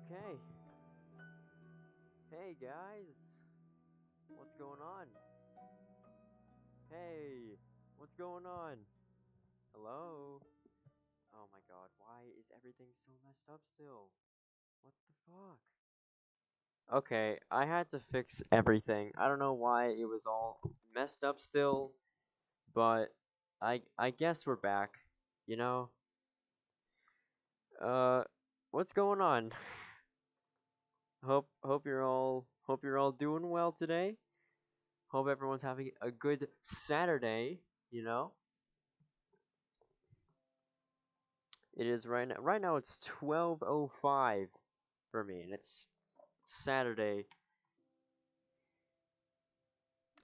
Okay. Hey guys, what's going on? Hey, what's going on? Hello? Oh my god, why is everything so messed up still? What the fuck? Okay, I had to fix everything. I don't know why it was all messed up still, but I guess we're back. You know? Uh what's going on? Hope you're all doing well today. Hope everyone's having a good Saturday, you know? It is right now. Right now it's 12:05 for me, and it's Saturday.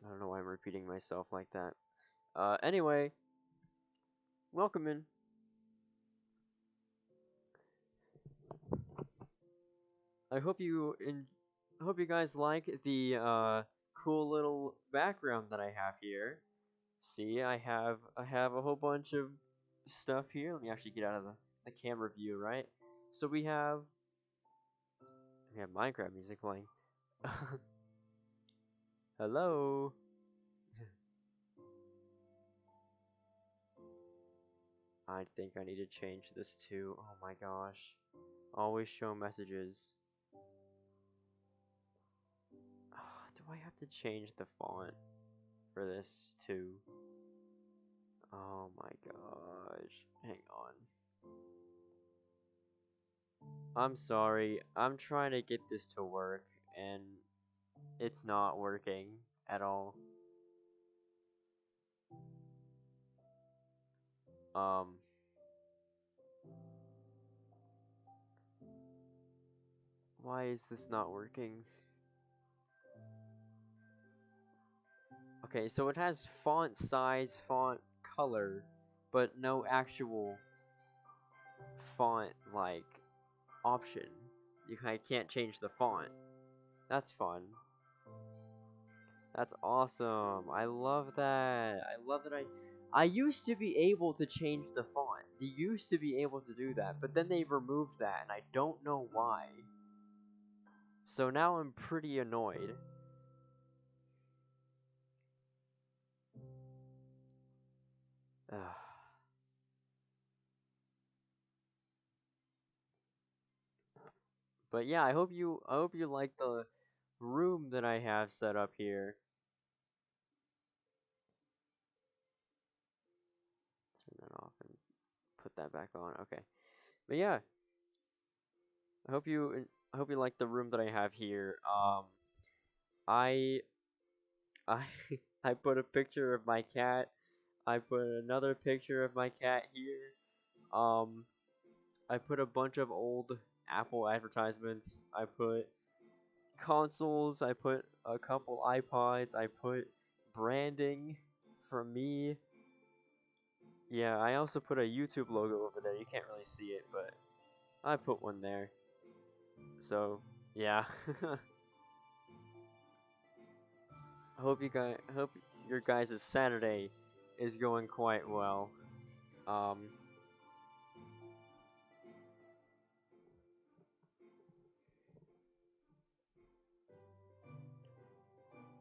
I don't know why I'm repeating myself like that. Anyway, welcome in. I hope I hope you guys like the cool little background that I have here. See, I have a whole bunch of stuff here. Let me actually get out of the camera view, right? So we have Minecraft music playing. Hello. I think I need to change this too. Oh my gosh. Always show messages. Do I have to change the font for this too? Oh my gosh. Hang on. I'm sorry. I'm trying to get this to work and it's not working at all. Um why is this not working? Okay, so it has font size, font color, but no actual font like option. I can't change the font. That's fun. That's awesome. I love that. I love that I used to be able to change the font. They used to be able to do that, but then they removed that and I don't know why. So now I'm pretty annoyed. Ugh. But yeah, I hope you like the room that I have set up here. Turn that off and put that back on. Okay. But yeah, I hope you like the room that I have here. I I I put a picture of my cat. I put another picture of my cat here. Um I put a bunch of old Apple advertisements. I put consoles, I put a couple iPods, I put branding from me. Yeah, I also put a YouTube logo over there. You can't really see it, but I put one there. So, yeah. I hope your guys' Saturday is going quite well. Um,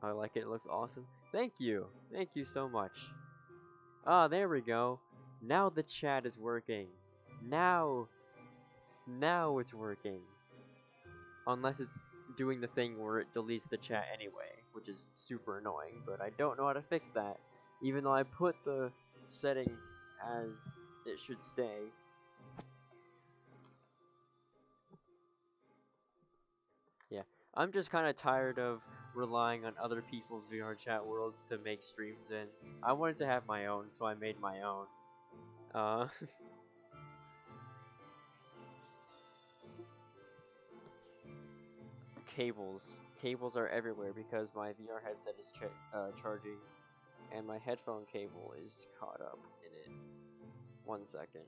I like it. It looks awesome. Thank you. Thank you so much. Ah, there we go. Now the chat is working. Now, now it's working. Unless it's doing the thing where it deletes the chat anyway, which is super annoying, but I don't know how to fix that. Even though I put the setting as it should stay. Yeah, I'm just kind of tired of relying on other people's VR chat worlds to make streams in. I wanted to have my own, so I made my own. Uh, cables. Cables are everywhere because my VR headset is charging, and my headphone cable is caught up in it. 1 second.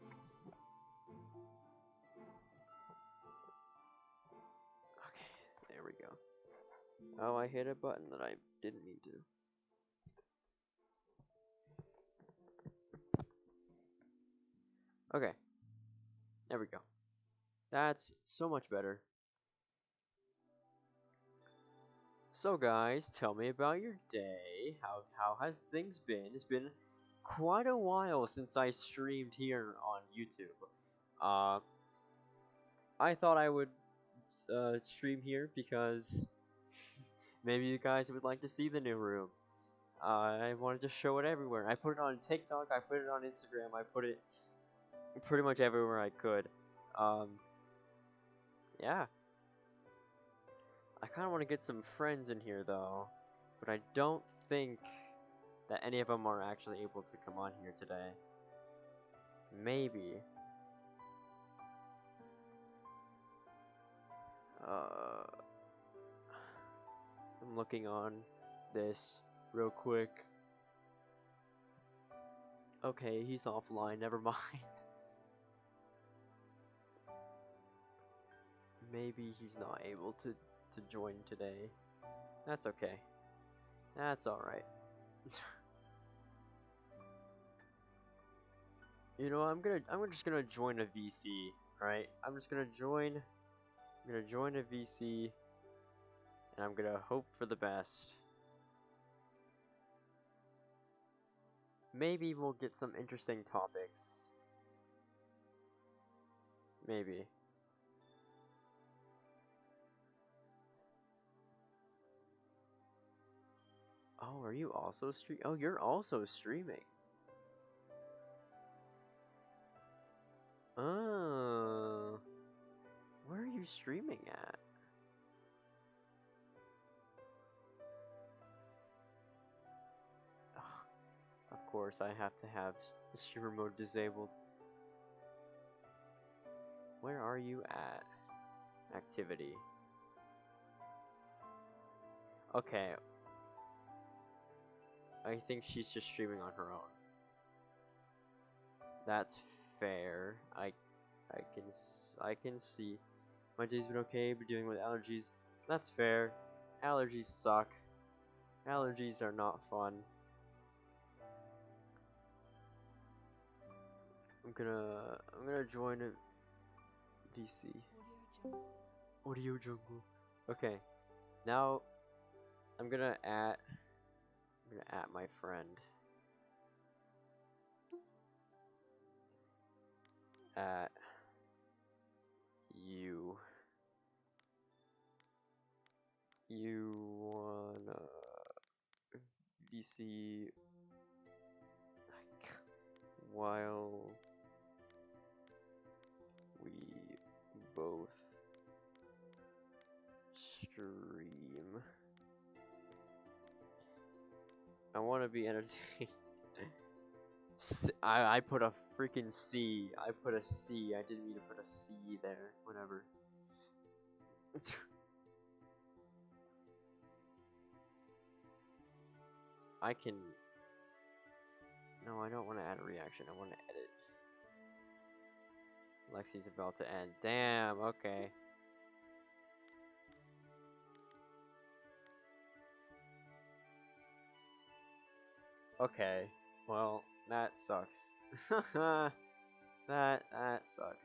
Okay, there we go. Oh, I hit a button that I didn't mean to. Okay, there we go. That's so much better. So guys, tell me about your day. How has things been? It's been quite a while since I streamed here on YouTube. Uh, I thought I would stream here because maybe you guys would like to see the new room. I wanted to show it everywhere. I put it on TikTok, I put it on Instagram, I put it pretty much everywhere I could. Um, yeah. I kind of want to get some friends in here though, but I don't think that any of them are actually able to come on here today. Maybe. I'm looking on this real quick. Okay, he's offline, never mind. Maybe he's not able to join today. That's okay. That's alright. You know, I'm just gonna join a VC, right? I'm gonna join a VC and I'm gonna hope for the best. Maybe we'll get some interesting topics. Maybe. Oh, are you also Oh, you're also streaming. Oh. Where are you streaming at? Ugh, of course, I have to have streamer mode disabled. Where are you at? Activity. Okay. I think she's just streaming on her own. That's fair. I can see. My day's been okay, but dealing with allergies. That's fair. Allergies suck. Allergies are not fun. I'm gonna join a VC. Audio Jungle. Okay. Now I'm gonna add my friend. At you. You wanna VC like while we both stream. I wanna be entertained. I put a freaking C. I put a C. I didn't mean to put a C there. Whatever. I can. No, I don't want to add a reaction. I want to edit. Lexi's about to end. Damn, okay. Okay. Well, that sucks. that sucks.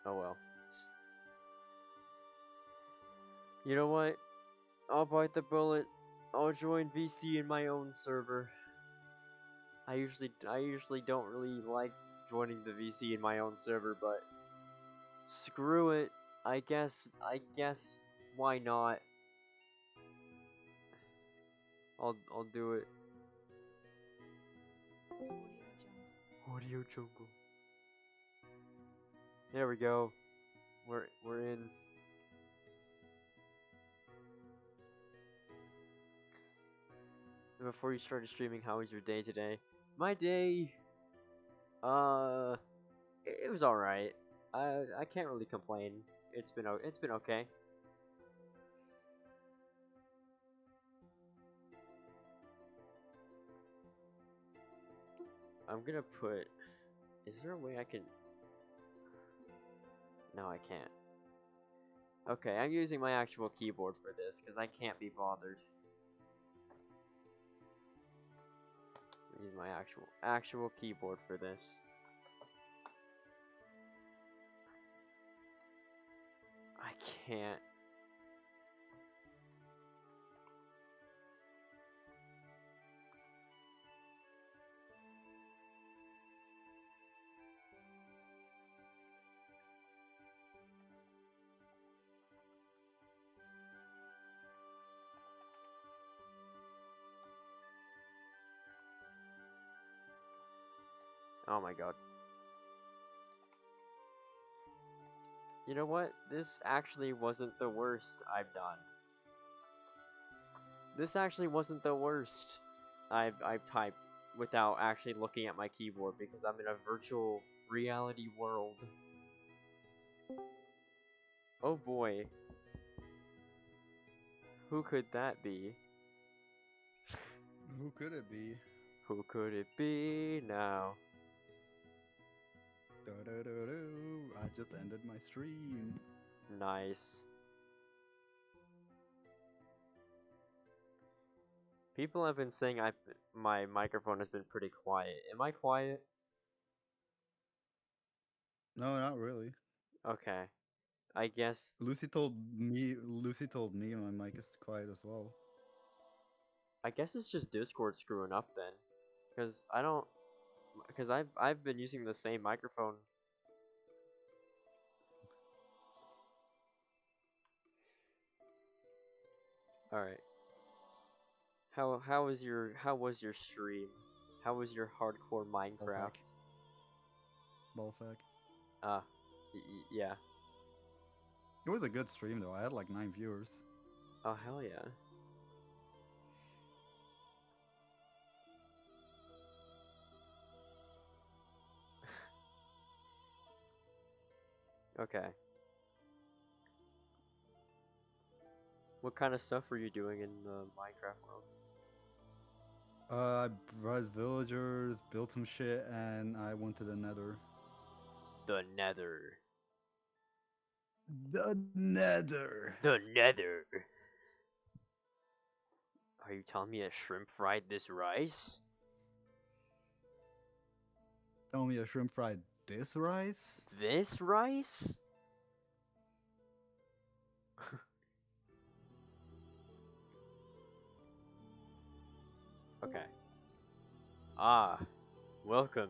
Oh well. You know what? I'll bite the bullet. I'll join VC in my own server. I usually don't really like joining the VC in my own server, but screw it. I guess why not? I'll do it. Audio Jungle. There we go. We're in. Before you started streaming, how was your day today? My day, it was alright. I can't really complain. It's been okay. I'm gonna put. Is there a way I can? No, I can't. Okay, I'm using my actual keyboard for this because I can't be bothered. I'm using my actual keyboard for this. can't. Oh my god. You know what? This actually wasn't the worst I've done. This actually wasn't the worst I've typed without actually looking at my keyboard because I'm in a virtual reality world. Oh boy. Who could that be? Who could it be? Who could it be now? I just ended my stream. Nice. People have been saying my microphone has been pretty quiet. Am I quiet? No, not really. Okay. I guess Lucy told me my mic is quiet as well. it's just Discord screwing up then. Cause I've been using the same microphone. Alright. How was your stream? How was your hardcore Minecraft? Ballsack. Yeah. It was a good stream though. I had like 9 viewers. Oh hell yeah. Okay. What kind of stuff were you doing in the Minecraft world? I brought villagers, built some shit, and I went to the Nether. The Nether. The Nether. The Nether. Are you telling me a shrimp fried this rice? Tell me a shrimp fried this rice? This rice? Okay. Ah, welcome.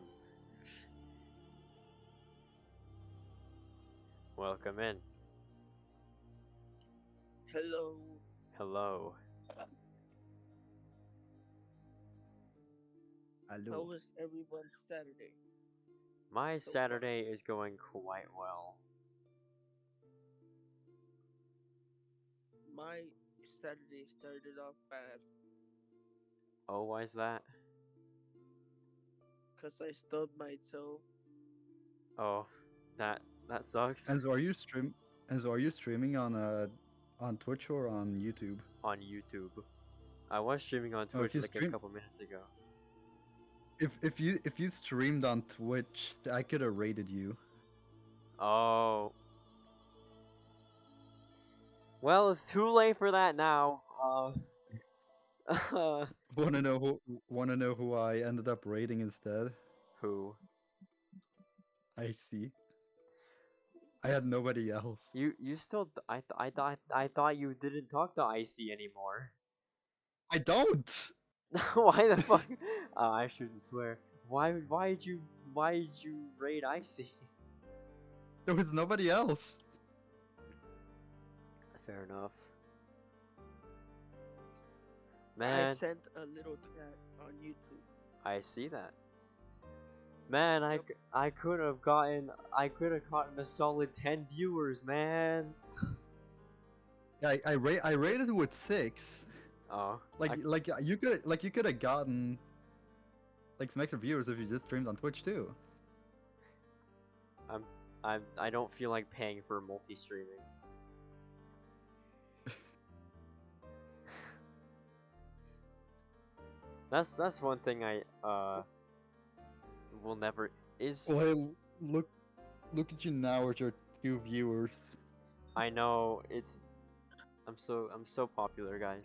Welcome in. Hello. Hello. How was everyone's Saturday? My So Saturday is going quite well. My Saturday started off bad Oh, why is that? because I stubbed my toe. Oh, that sucks. Enzo, are you streaming on Twitch or on YouTube? On YouTube. I was streaming on Oh, if Twitch you like a stream- couple minutes ago. If you streamed on Twitch, I could have rated you. Oh. Well, it's too late for that now. Wanna know who I ended up rating instead? Who? I see. I had nobody else. You still I thought you didn't talk to Icy anymore. I don't. Why the fuck? I shouldn't swear. Why did you raid Icy? There was nobody else. Fair enough. Man, I sent a little chat on YouTube. I see that. Man, Yep. I could have gotten a solid 10 viewers, man. Yeah, I rated it with 6. Oh, Like you could have gotten like some extra viewers if you just streamed on Twitch too. I don't feel like paying for multi-streaming. That's one thing I will never is. Well, look at you now with your 2 viewers. I know it's. I'm so popular, guys.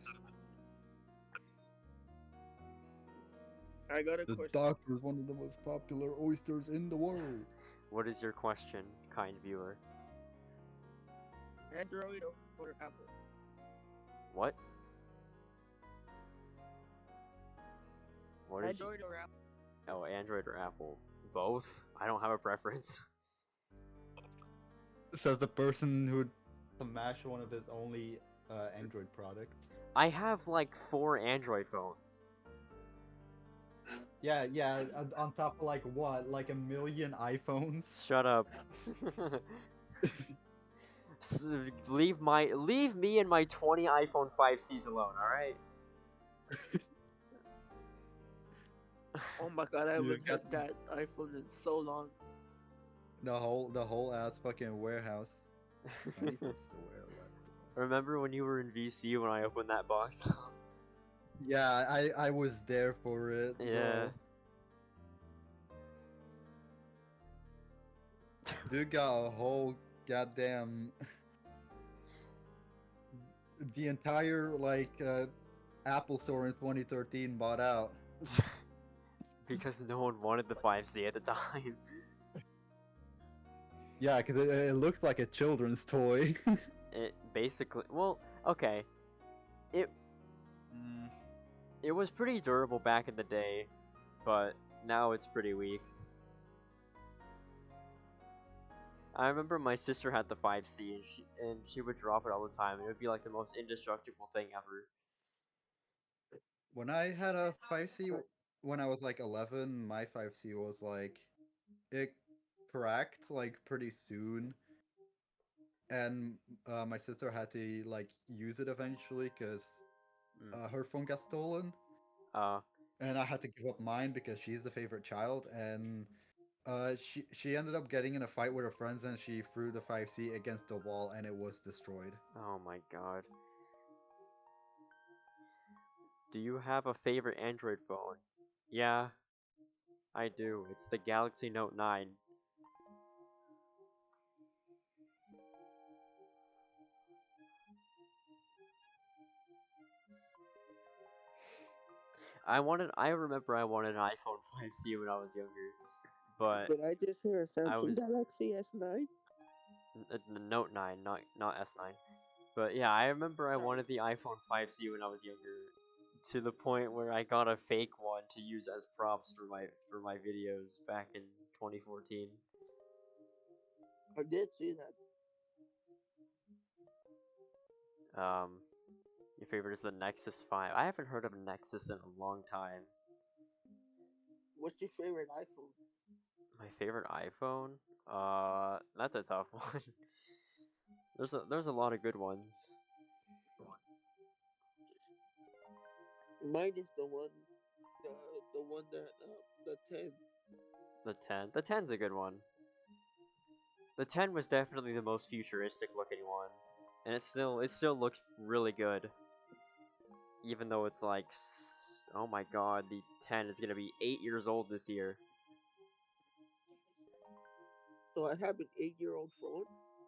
I got a The question. doctor is one of the most popular oysters in the world. What is your question, kind viewer? Android or Apple? What? What did you? Android or Apple? Oh, Android or Apple? Both. I don't have a preference. Says the person who smashed one of his only Android products. I have like 4 Android phones. Yeah, yeah. On top of like what, like a million iPhones? Shut up. Leave me and my 20 iPhone 5Cs alone, alright? Oh my god, I You haven't got- got that iPhone in so long. The whole ass fucking warehouse. I need this to wear left. Remember when you were in VC when I opened that box? Yeah, I was there for it. Yeah. Bro. Dude got a whole goddamn the entire like Apple store in 2013 bought out. Because no one wanted the 5C at the time. Yeah, because it looks like a children's toy. It basically, well, okay. It it was pretty durable back in the day, but now it's pretty weak. I remember my sister had the 5C and she would drop it all the time. It would be like the most indestructible thing ever. When I had a 5C when I was like 11, my 5C was like it cracked like pretty soon, and my sister had to like use it eventually because her phone got stolen, Uh, and I had to give up mine because she's the favorite child, and she ended up getting in a fight with her friends, and she threw the 5C against the wall, and it was destroyed. oh my god. Do you have a favorite Android phone? Yeah, I do. It's the Galaxy Note 9. I remember I wanted an iPhone 5C when I was younger, but Did I just hear a I Samsung was Galaxy S9? the Note 9, not S9. But yeah, I remember I wanted the iPhone 5C when I was younger, to the point where I got a fake one to use as props for my videos back in 2014. I did see that. Your favorite is the Nexus 5. I haven't heard of Nexus in a long time. What's your favorite iPhone? My favorite iPhone? That's a tough one. There's a lot of good ones. Mine is the one that the 10. The 10. The 10's a good one. The 10 was definitely the most futuristic looking one, and it still looks really good. Even though it's like, oh my god, the 10 is gonna be 8 years old this year. So I have an 8-year-old phone,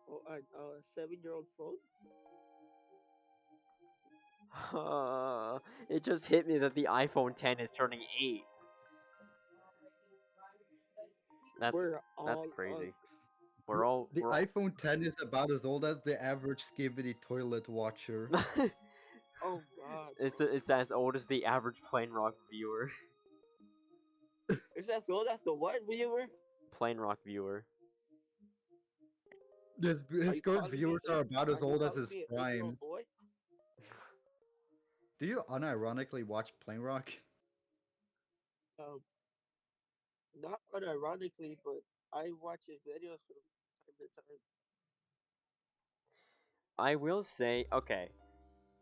or a 7-year-old phone. It just hit me that the iPhone 10 is turning 8. That's crazy. We're all The iPhone 10 is about as old as the average Skibidi toilet watcher. Oh god. It's as old as the average Plain Rock viewer. Is that so? That's the what viewer? Plain Rock viewer. His you current calling me viewers a- are about as you old as calling his me an 8-year-old prime. boy? Do you unironically watch Plain Rock? Um, Not unironically, but I watch his videos from time to time. I will say, okay,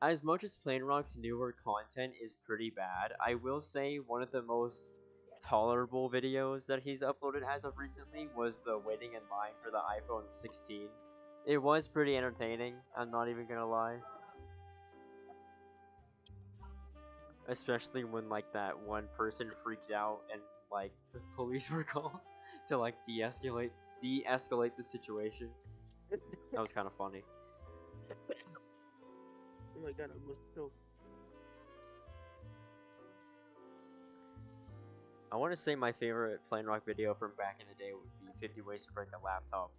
as much as Plain Rock's newer content is pretty bad, I will say one of the most tolerable videos that he's uploaded as of recently was the waiting in line for the iPhone 16. It was pretty entertaining, I'm not even gonna lie. Especially when like that one person freaked out and like the police were called to like de-escalate the situation. That was kind of funny. Oh my god, I almost choked. I want to say my favorite Plain Rock video from back in the day would be 50 Ways to Break a Laptop.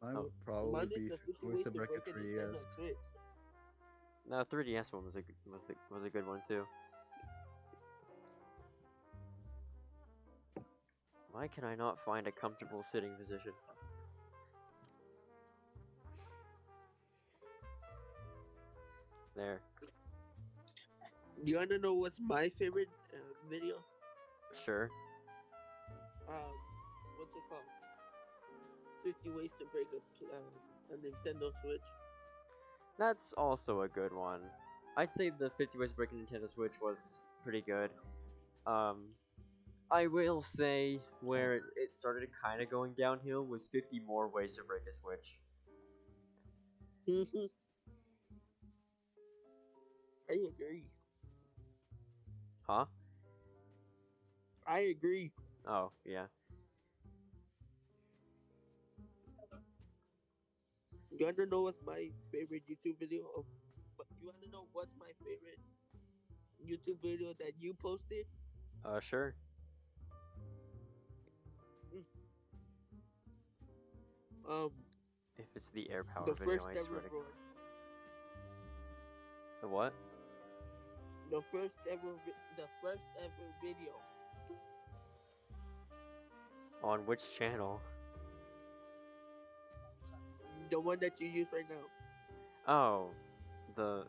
Mine Oh, would probably Mine is be the 50 ways Twisted to Bracket break a 3DS. Nintendo Switch. no, 3DS one was a good one too. Why can I not find a comfortable sitting position? There, You wanna know what's my favorite video? sure. Um, what's it called? 50 ways to break a Nintendo Switch. That's also a good one. I'd say the 50 Ways to Break a Nintendo Switch was pretty good. I will say where it started kind of going downhill was 50 More Ways to Break a Switch. I agree. Huh? I agree. Oh, yeah. You wanna know what's my favorite YouTube video? You wanna know what's my favorite YouTube video that you posted? Sure. Um, If it's the air power the video, first I ever swear to God. one. The what? The first ever video. On which channel? The one that you use right now. Oh, the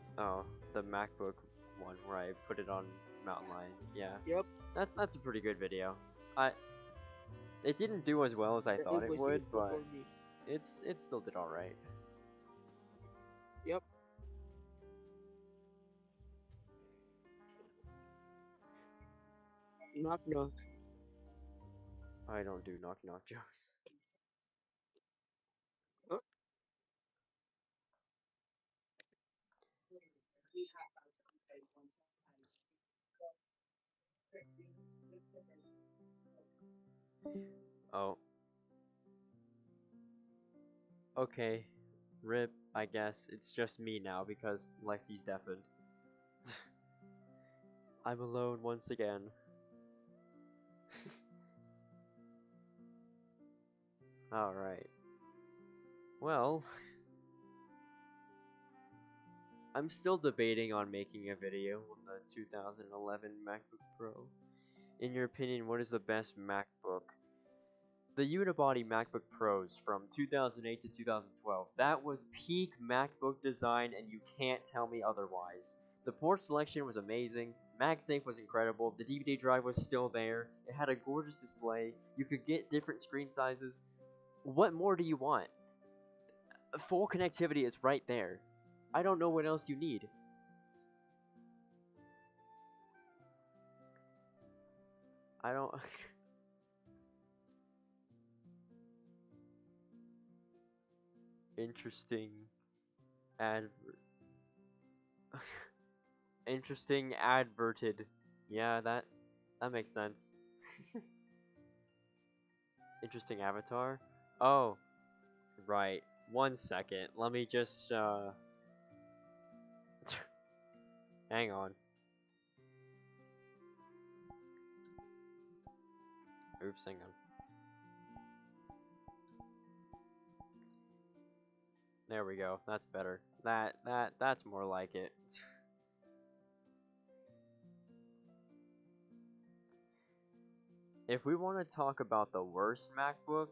MacBook one where I put it on Mountain Lion. Yeah. Yep. That's a pretty good video. It didn't do as well as I thought it was would, used but before me. it still did all right. Yep. Knock knock. I don't do knock knock jokes. Huh? Oh. Okay. Rip, I guess it's just me now because Lexi's deafened. I'm alone once again. Alright. Well, I'm still debating on making a video on the 2011 MacBook Pro. In your opinion, what is the best MacBook? The unibody MacBook Pros from 2008 to 2012. That was peak MacBook design and you can't tell me otherwise. The port selection was amazing, MagSafe was incredible, the DVD drive was still there, it had a gorgeous display, you could get different screen sizes. What more do you want? Full connectivity is right there. I don't know what else you need. I don't... Interesting interesting adverted. Yeah, that makes sense. Interesting avatar. Oh, right. 1 second. Let me just hang on. Oops, hang on. There we go. That's better. That's more like it. If we want to talk about the worst MacBook,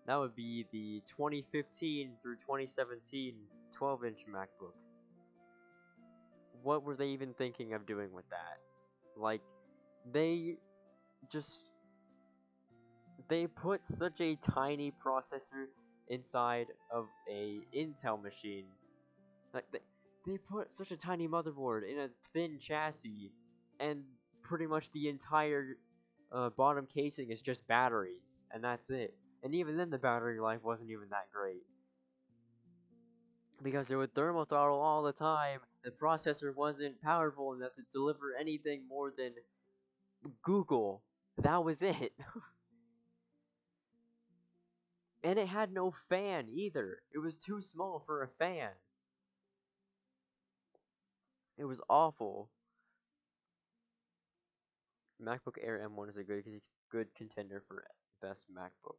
that would be the 2015 through 2017 12-inch MacBook. What were they even thinking of doing with that? Like, they just... They put such a tiny processor inside of a Intel machine. Like, they put such a tiny motherboard in a thin chassis, and pretty much the entire bottom casing is just batteries, and that's it. And even then, the battery life wasn't even that great. Because it would thermal throttle all the time, the processor wasn't powerful enough to deliver anything more than Google. That was it. And it had no fan either. It was too small for a fan. It was awful. MacBook Air M1 is a good contender for best MacBook.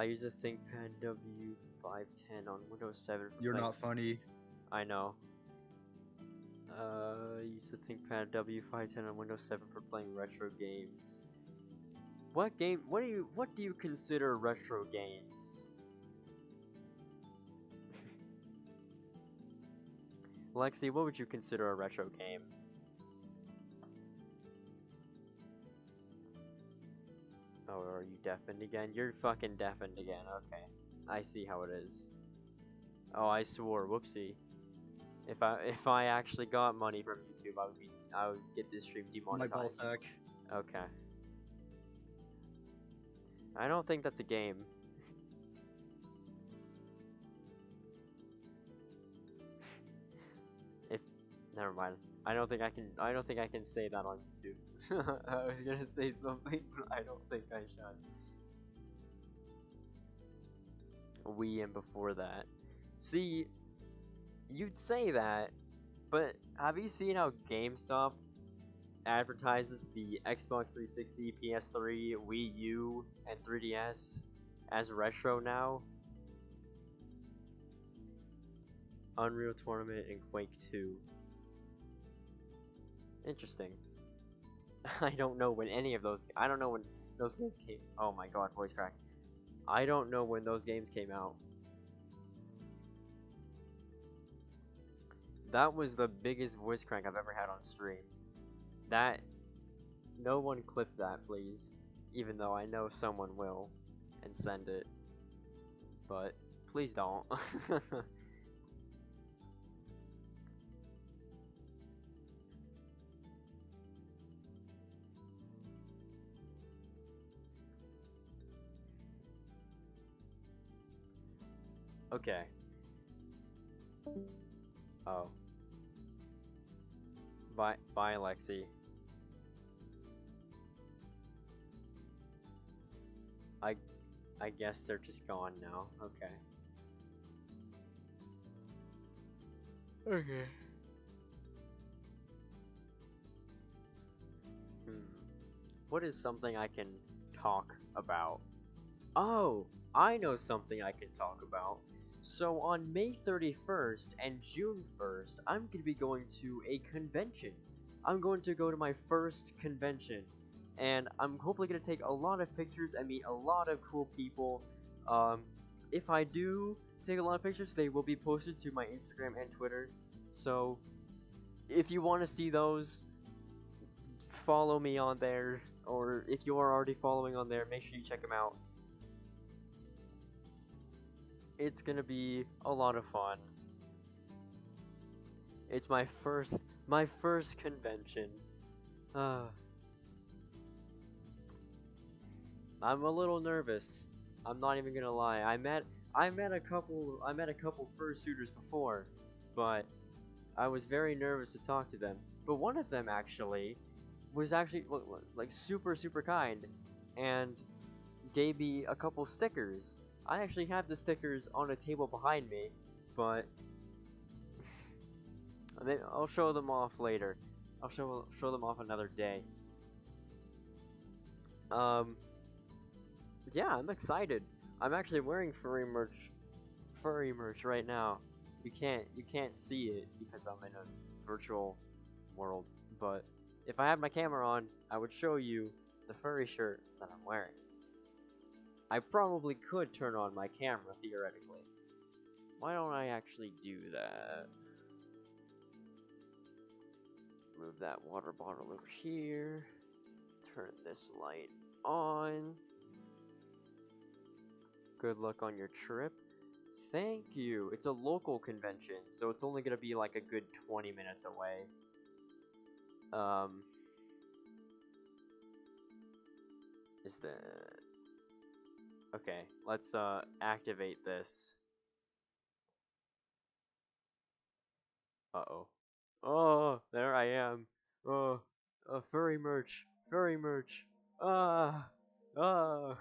I use a ThinkPad W510 on Windows 7 for You're playing. not funny. I know. Use a ThinkPad W510 on Windows 7 for playing retro games. What game? What do you consider retro games? Lexi, what would you consider a retro game? Oh, are you deafened again? You're fucking deafened again. Okay, I see how it is. Oh, I swore. Whoopsie. If I actually got money from YouTube, I would get this stream My demonetized. ballsack. Okay. I don't think that's a game. If never mind. I don't think I can say that on YouTube. I was gonna say something, but I don't think I should. Wii and before that. See, you'd say that, but have you seen how GameStop advertises the Xbox 360, PS3, Wii U, and 3DS as retro now? Unreal Tournament and Quake 2. Interesting. I don't know when any of those. I don't know when those games came. Oh my god, voice crack. I don't know when those games came out. That was the biggest voice crack I've ever had on stream. That. No one clip that, please. Even though I know someone will. And send it. But, please don't. Okay. Oh. Bye, Lexi. I guess they're just gone now. Okay. Okay. What is something I can talk about? Oh, I know something I can talk about. So on May 31st and June 1st, I'm going to be going to a convention. I'm going to go to my first convention. And I'm hopefully going to take a lot of pictures and meet a lot of cool people. If I do take a lot of pictures, they will be posted to my Instagram and Twitter. So, if you want to see those, follow me on there. Or if you are already following on there, make sure you check them out. It's gonna be a lot of fun. It's my first convention. I'm a little nervous. I'm not even gonna lie. I met a couple fursuiters before, but I was very nervous to talk to them. But one of them actually was like super kind and gave me a couple stickers. I actually have the stickers on a table behind me, but I'll show them off later. I'll show them off another day. Yeah, I'm excited. I'm actually wearing furry merch right now. You can't see it because I'm in a virtual world, but if I had my camera on, I would show you the furry shirt that I'm wearing. I probably could turn on my camera theoretically. Why don't I actually do that? Move that water bottle over here. Turn this light on. Good luck on your trip. Thank you. It's a local convention, so it's only gonna be like a good 20 minutes away. Is the... Okay, let's activate this. Uh-oh. Oh, there I am. Oh, furry merch. Ah, ah.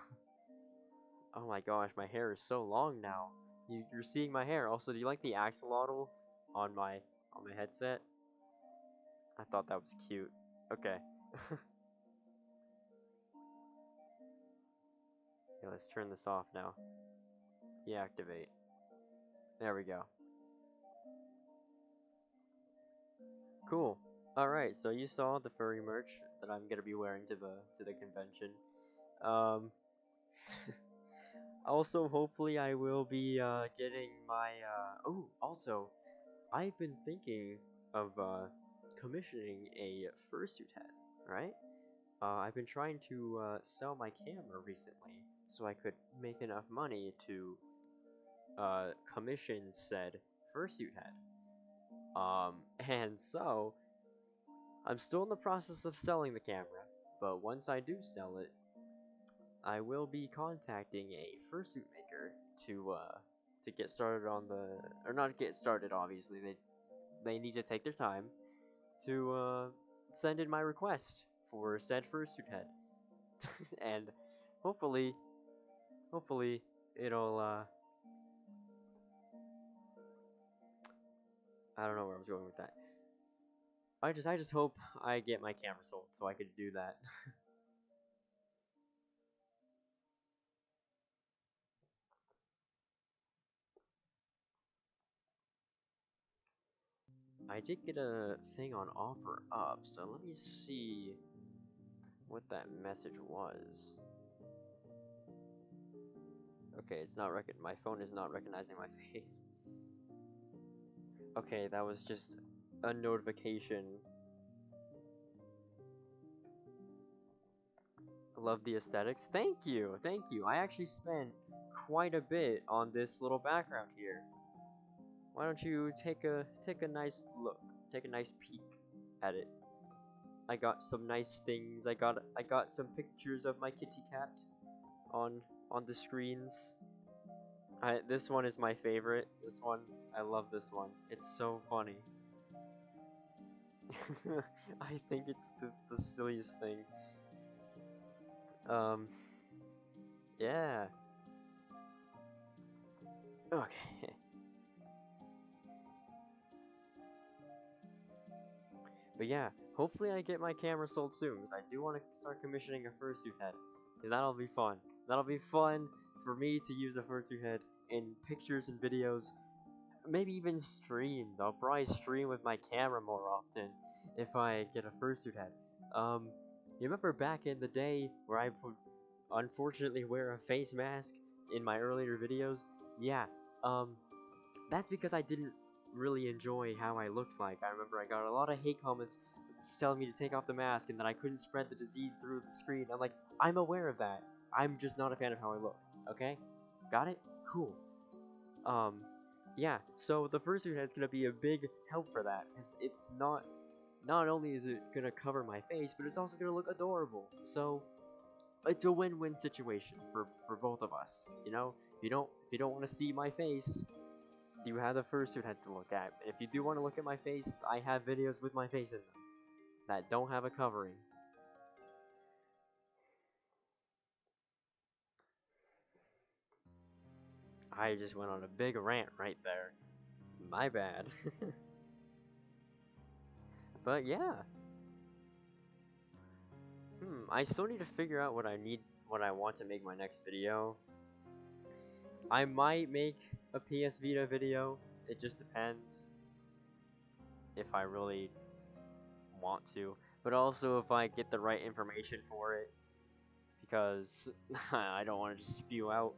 Oh my gosh, my hair is so long now. You're seeing my hair. Also, do you like the axolotl on my headset? I thought that was cute. Okay. Okay, let's turn this off now. Deactivate. There we go. Cool. Alright, so you saw the furry merch that I'm gonna be wearing to the convention. Um Also hopefully I will be getting my oh, also I've been thinking of commissioning a fursuit head, right? I've been trying to sell my camera recently so I could make enough money to commission said fursuit head. And so I'm still in the process of selling the camera, but once I do sell it, I will be contacting a fursuit maker to get started on the, or not get started. Obviously, they need to take their time to send in my request for said fursuit head, and hopefully, hopefully it'll I don't know where I was going with that. I just hope I get my camera sold so I could do that. I did get a thing on OfferUp, so let me see what that message was. Okay, it's not my phone is not recognizing my face. Okay, that was just a notification. Love the aesthetics. Thank you, thank you. I actually spent quite a bit on this little background here. Why don't you take a nice look, take a nice peek at it. I got some nice things. I got some pictures of my kitty cat on the screens. This one is my favorite. This one, I love this one. It's so funny. I think it's the silliest thing. Yeah. Okay. But yeah, hopefully I get my camera sold soon, because I do want to start commissioning a fursuit head. And that'll be fun. That'll be fun for me to use a fursuit head in pictures and videos. Maybe even streams. I'll probably stream with my camera more often if I get a fursuit head. You remember back in the day where I would unfortunately wear a face mask in my earlier videos? Yeah, that's because I didn't really enjoy how I looked like. I remember I got a lot of hate comments telling me to take off the mask and that I couldn't spread the disease through the screen. I'm like, I'm aware of that. I'm just not a fan of how I look. Okay? Got it? Cool. Yeah, so the fursuit head's gonna be a big help for that, because it's not only is it gonna cover my face, but it's also gonna look adorable. So it's a win-win situation for both of us. You know, if you don't want to see my face, you have the fursuit head to look at. If you do want to look at my face, I have videos with my face in them that don't have a covering. I just went on a big rant right there. My bad. But yeah. I still need to figure out what I want to make my next video. I might make a PS Vita video. It just depends if I really want to, but also if I get the right information for it, because I don't want to just spew out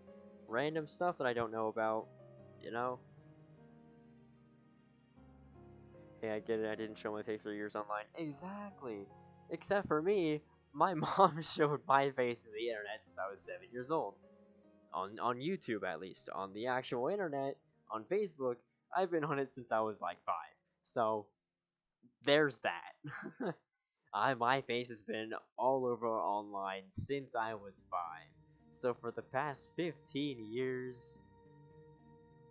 random stuff that I don't know about, you know? Hey, I get it, I didn't show my face for years online. Exactly! Except for me, my mom showed my face to the internet since I was 7 years old. On YouTube, at least. On the actual internet, on Facebook, I've been on it since I was like 5. So, there's that. My face has been all over online since I was 5. So for the past 15 years,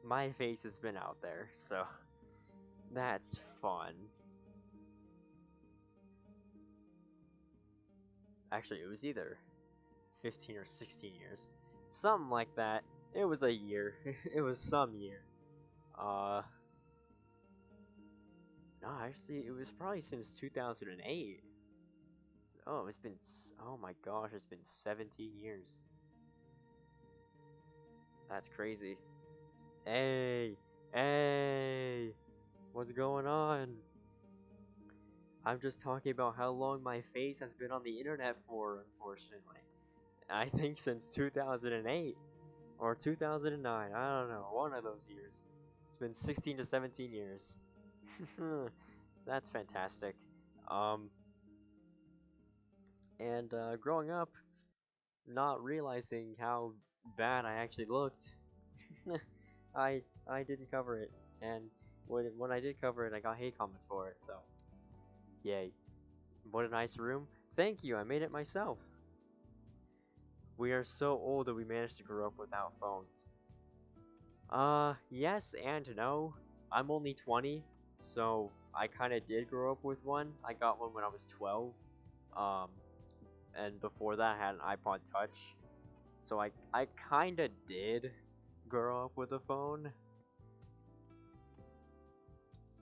my face has been out there. So, that's fun. Actually, it was either 15 or 16 years. Something like that. It was a year. It was some year. No, actually, it was probably since 2008. Oh, oh my gosh, it's been 17 years. That's crazy. Hey, hey, what's going on? I'm just talking about how long my face has been on the internet for, unfortunately. I think since 2008 or 2009, I don't know, one of those years. It's been 16 to 17 years. That's fantastic. Um, and growing up, not realizing how bad I actually looked, I didn't cover it, and when I did cover it, I got hate comments for it. So, yay! What a nice room. Thank you. I made it myself. We are so old that we managed to grow up without phones. Yes and no. I'm only 20, so I kind of did grow up with one. I got one when I was 12. Um, and before that, I had an iPod Touch. So I kind of did grow up with a phone.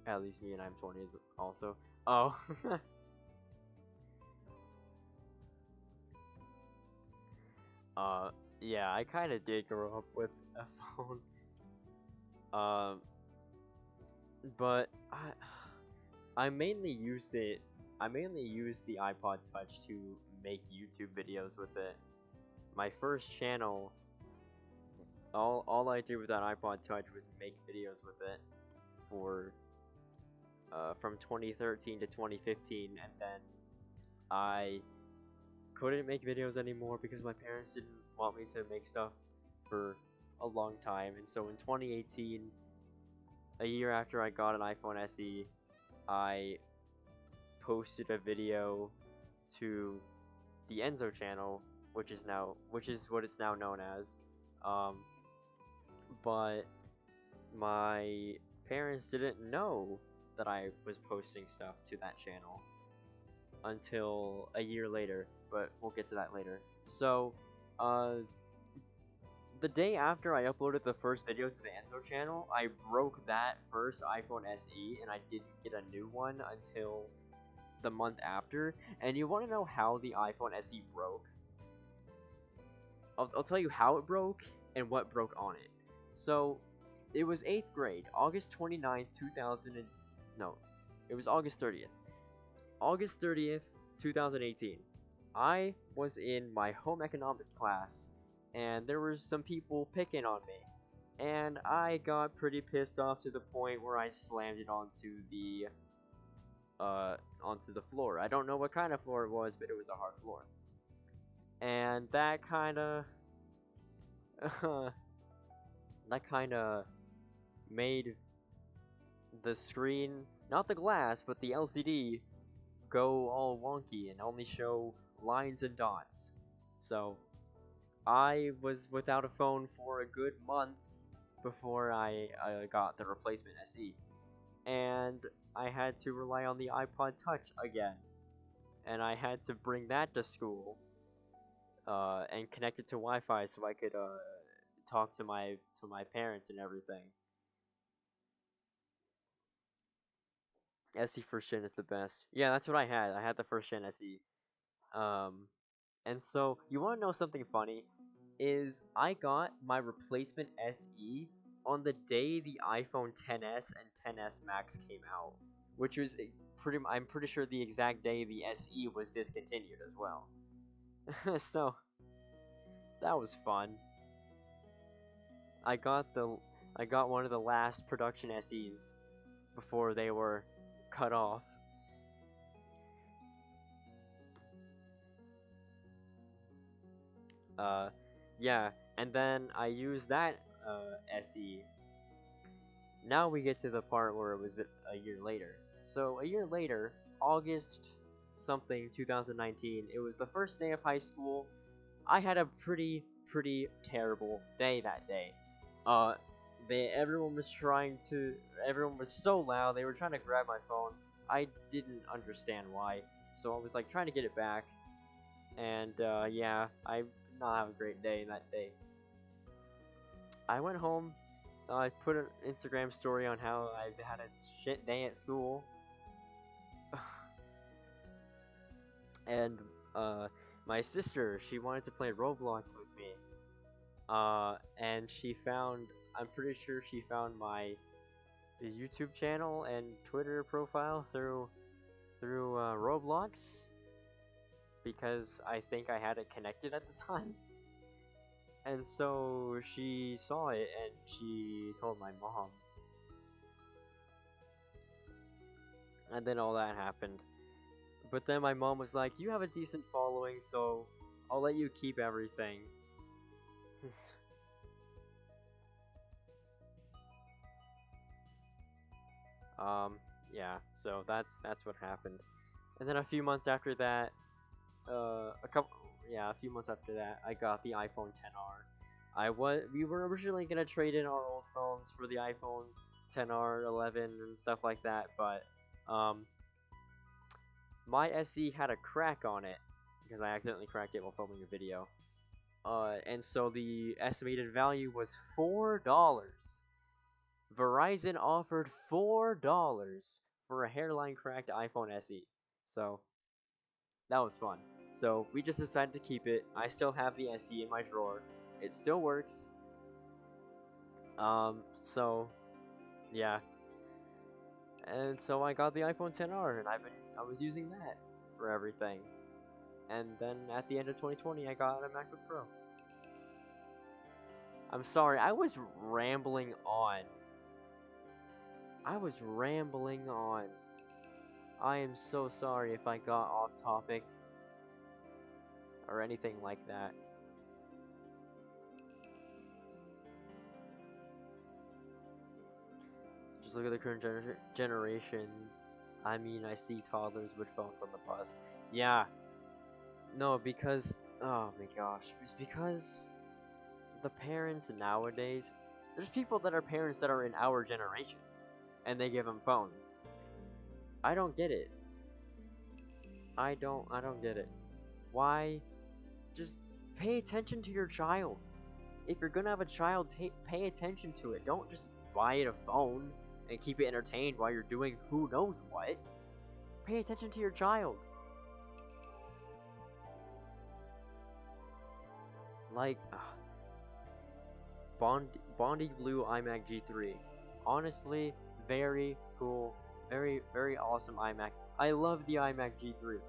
At least me, and I'm 20 also. Oh. Yeah, I kind of did grow up with a phone. Um, but I mainly used it. I mainly used the iPod Touch to make YouTube videos with it. My first channel, all I did with that iPod Touch was make videos with it for from 2013 to 2015, and then I couldn't make videos anymore because my parents didn't want me to make stuff for a long time. And so in 2018, a year after I got an iPhone SE, I posted a video to the Enzo channel, which is what it's now known as. But my parents didn't know that I was posting stuff to that channel until a year later, but we'll get to that later. So, the day after I uploaded the first video to the Enzo channel, I broke that first iPhone SE, and I didn't get a new one until the month after. And you want to know how the iPhone SE broke? I'll tell you how it broke and what broke on it. So, it was 8th grade, August 29th, 2000 and... No, it was August 30th. August 30th, 2018. I was in my home economics class, and there were some people picking on me. And I got pretty pissed off to the point where I slammed it onto the floor. I don't know what kind of floor it was, but it was a hard floor. And that kinda made the screen, not the glass, but the LCD, go all wonky and only show lines and dots. So I was without a phone for a good month before I got the replacement SE, and I had to rely on the iPod Touch again, and I had to bring that to school and connect it to Wi-Fi so I could talk to my parents and everything. SE first gen is the best. Yeah, that's what I had. I had the first gen SE. And so you want to know something funny? Is I got my replacement SE on the day the iPhone XS and XS Max came out, which was I'm pretty sure the exact day the SE was discontinued as well. So that was fun. I got one of the last production SEs before they were cut off. Yeah, and then I used that SE. Now we get to the part where it was a year later. So a year later, August something 2019, it was the first day of high school. I had a pretty terrible day that day. Everyone was so loud, they were trying to grab my phone. I didn't understand why, so I was like trying to get it back. And yeah, I did not have a great day that day. I went home, I put an Instagram story on how I had a shit day at school. And my sister, she wanted to play Roblox with me. and she found. I'm pretty sure she found my YouTube channel and Twitter profile through Roblox because I think I had it connected at the time. And so she saw it and she told my mom. And then all that happened. But then my mom was like, "You have a decent following, so I'll let you keep everything." Yeah, so that's what happened. And then a few months after that, a few months after that, I got the iPhone XR. We were originally gonna trade in our old phones for the iPhone XR, 11, and stuff like that, but my SE had a crack on it because I accidentally cracked it while filming a video. And so the estimated value was $4. Verizon offered $4 for a hairline cracked iPhone SE. So that was fun. So we just decided to keep it. I still have the SE in my drawer. It still works. So yeah. And so I got the iPhone XR and I was using that for everything. And then at the end of 2020 I got a MacBook Pro. I'm sorry, I was rambling on. I am so sorry if I got off topic or anything like that. Just look at the current generation. I mean, I see toddlers with phones on the bus. Yeah. No, because oh my gosh, it's because the parents nowadays. There's people that are parents that are in our generation, and they give them phones. I don't get it. I don't get it. Why? Just pay attention to your child. If you're gonna have a child, pay attention to it. Don't just buy it a phone and keep it entertained while you're doing who knows what. Pay attention to your child. Like, Bondi Blue iMac G3. Honestly, very cool. Very, very awesome iMac. I love the iMac G3.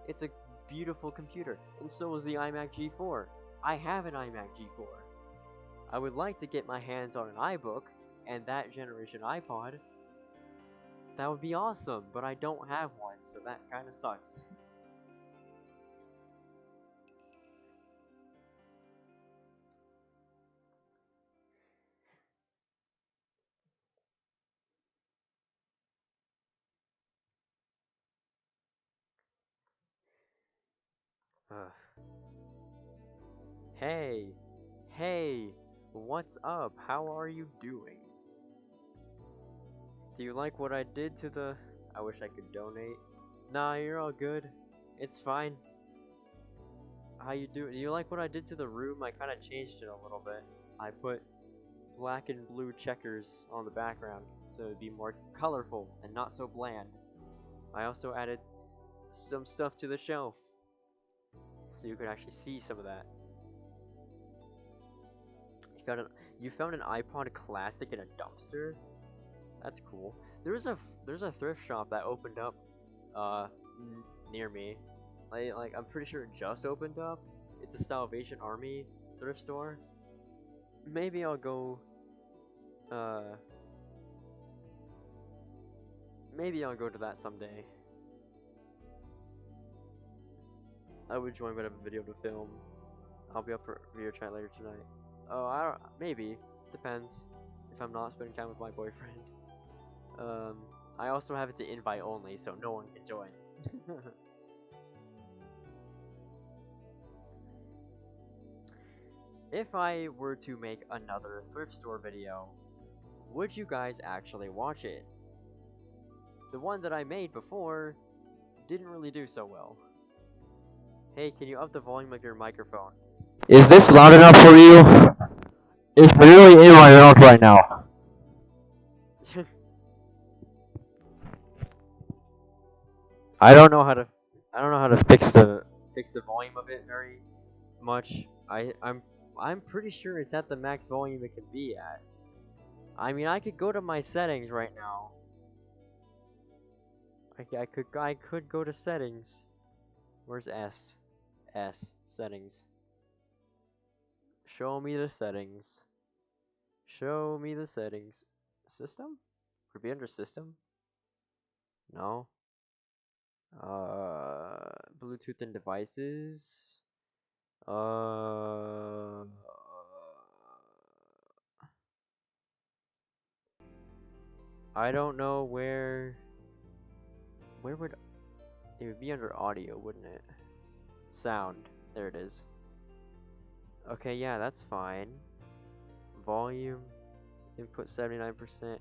It's a beautiful computer, and so is the iMac G4. I have an iMac G4. I would like to get my hands on an iBook and that generation iPod. That would be awesome, but I don't have one, so that kinda sucks. Hey, hey, what's up? How are you doing? Do you like what I did to the... I wish I could donate. Nah, you're all good. It's fine. How you do? Do you like what I did to the room? I kinda changed it a little bit. I put black and blue checkers on the background, so it'd be more colorful and not so bland. I also added some stuff to the shelf, so you could actually see some of that. You found an iPod Classic in a dumpster? That's cool. There's a thrift shop that opened up near me. Like I'm pretty sure it just opened up. It's a Salvation Army thrift store. Maybe I'll go maybe I'll go to that someday. I would join but I have a video to film. I'll be up for video chat later tonight. Oh, I don't, maybe. Depends. If I'm not spending time with my boyfriend. I also have it to invite only, so no one can join. If I were to make another thrift store video, would you guys actually watch it? The one that I made before didn't really do so well. Hey, can you up the volume of your microphone? Is this loud enough for you? It's literally in my mouth right now. I don't know how to fix the volume of it very much. I'm I'm pretty sure it's at the max volume it can be at. I mean, I could go to my settings right now. I could go to settings. Where's S? S. Settings. Show me the settings. Show me the settings. System? Could it be under system? No. Bluetooth and devices. I don't know where would it would be under audio, wouldn't it? Sound. There it is. Okay, yeah, that's fine. Volume, input 79%.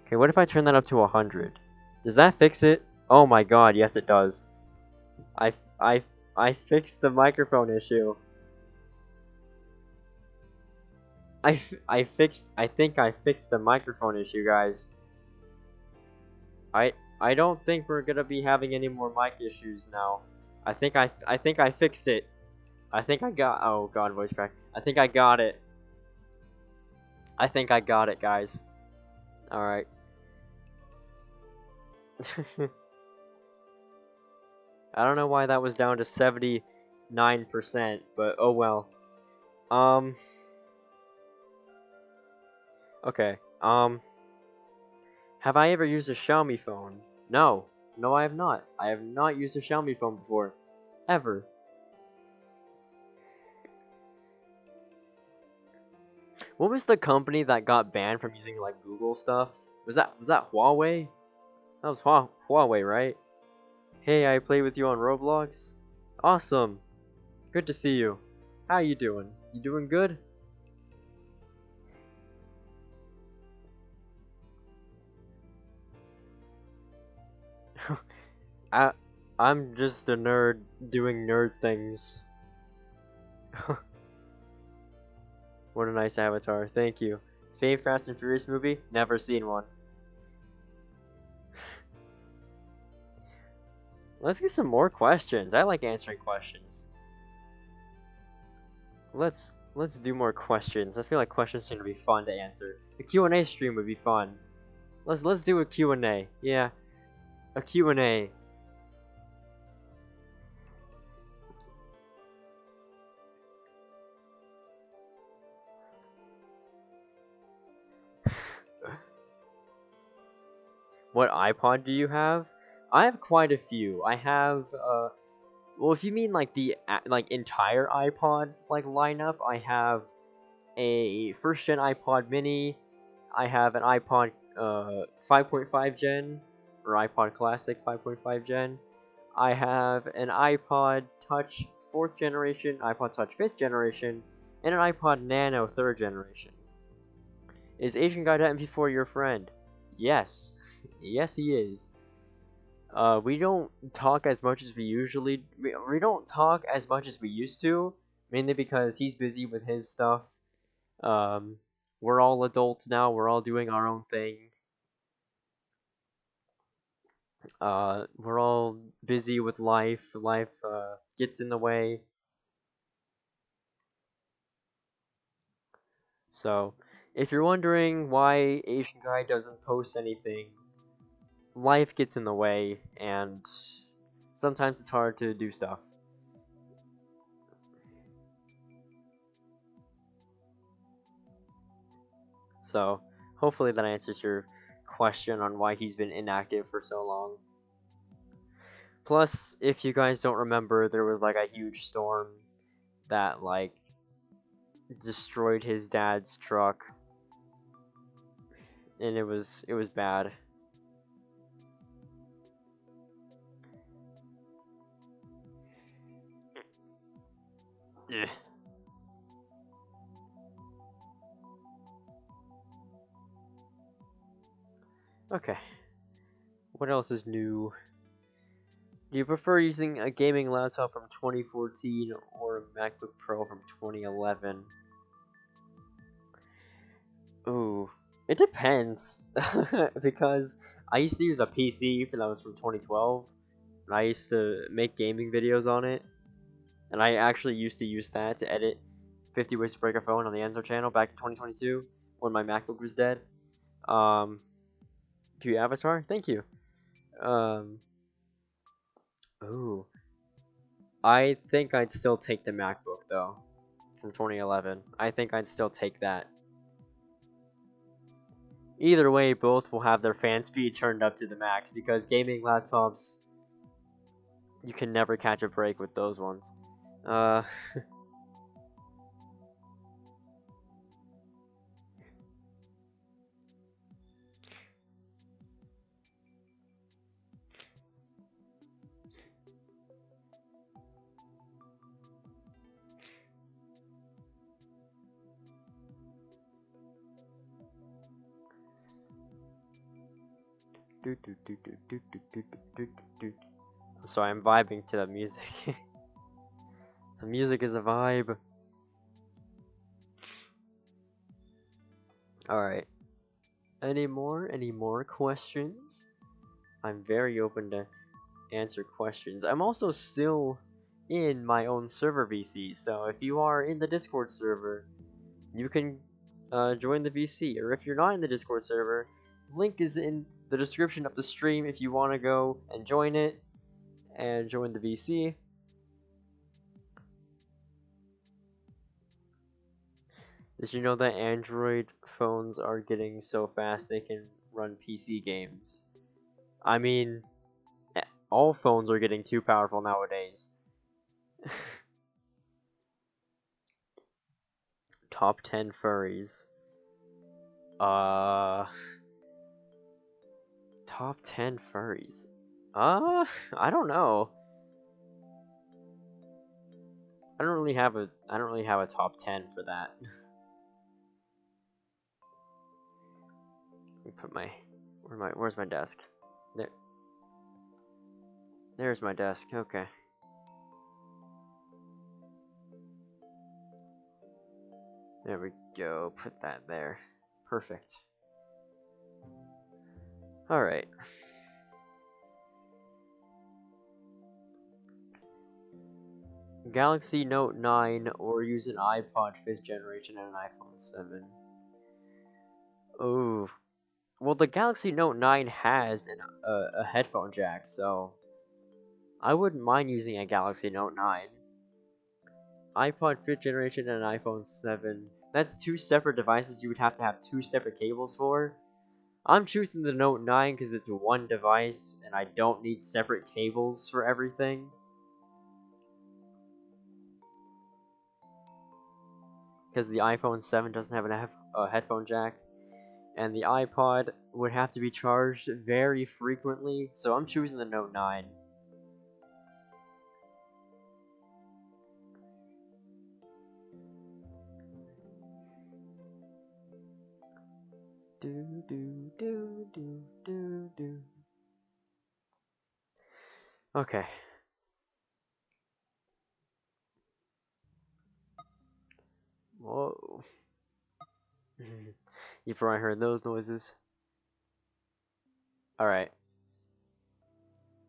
Okay, what if I turn that up to 100? Does that fix it? Oh my god, yes it does. I fixed the microphone issue. I think I fixed the microphone issue, guys. I don't think we're gonna be having any more mic issues now. I think I fixed it. I think I got, oh god, voice crack. I think I got it. I think I got it, guys. Alright. I don't know why that was down to 79%, but oh well. Okay, have I ever used a Xiaomi phone? No. No, I have not. I have not used a Xiaomi phone before. Ever. What was the company that got banned from using like Google stuff? Was that Huawei? That was Huawei, right? Hey, I play with you on Roblox. Awesome. Good to see you. How you doing? You doing good? I'm just a nerd doing nerd things. What a nice avatar. Thank you. Favorite Fast and Furious movie? Never seen one. Let's get some more questions. I like answering questions. Let's do more questions. I feel like questions seem to be fun to answer. A Q&A stream would be fun. Let's do a Q&A. Yeah. A Q&A. What iPod do you have? I have quite a few. I have well, if you mean like the like entire iPod like lineup, I have a first gen iPod mini. I have an iPod 5.5 gen or iPod Classic 5.5 gen. I have an iPod Touch 4th generation, iPod Touch 5th generation, and an iPod Nano 3rd generation. Is Asian Guy MP4 your friend? Yes. Yes, he is. We don't talk as much as we usually. We don't talk as much as we used to, mainly because he's busy with his stuff. We're all adults now. We're all doing our own thing. We're all busy with life. Life gets in the way. So, if you're wondering why Asian Guy doesn't post anything, life gets in the way, and sometimes it's hard to do stuff. So, hopefully that answers your question on why he's been inactive for so long. Plus, if you guys don't remember, there was like a huge storm that like destroyed his dad's truck, and it was bad. Yeah. Okay. What else is new? Do you prefer using a gaming laptop from 2014 or a MacBook Pro from 2011? Ooh, it depends. Because I used to use a PC that was from 2012, and I used to make gaming videos on it, and I actually used to use that to edit 50 Ways to Break a Phone on the Enzo channel back in 2022 when my MacBook was dead. Q Avatar, thank you. Ooh. I think I'd still take the MacBook though, from 2011. I think I'd still take that. Either way, both will have their fan speed turned up to the max because gaming laptops, you can never catch a break with those ones. I'm sorry, I'm vibing to the music. The music is a vibe. Alright. Any more questions? I'm very open to answer questions. I'm also still in my own server VC, so if you are in the Discord server, you can join the VC, or if you're not in the Discord server, link is in the description of the stream if you want to go and join it and join the VC. Did you know that Android phones are getting so fast they can run PC games? I mean, all phones are getting too powerful nowadays. Top 10 furries. Top 10 furries. I don't know. I don't really have a top 10 for that. Let me put where's my desk? There's my desk. Okay. There we go. Put that there. Perfect. Alright. Galaxy Note 9 or use an iPod 5th generation and an iPhone 7. Oh. Well, the Galaxy Note 9 has a headphone jack, so I wouldn't mind using a Galaxy Note 9. iPod 5th generation and an iPhone 7. That's two separate devices you would have to have two separate cables for. I'm choosing the Note 9 because it's one device and I don't need separate cables for everything. Because the iPhone 7 doesn't have a headphone jack. And the iPod would have to be charged very frequently, so I'm choosing the Note 9. Okay. Whoa. You probably heard those noises. Alright.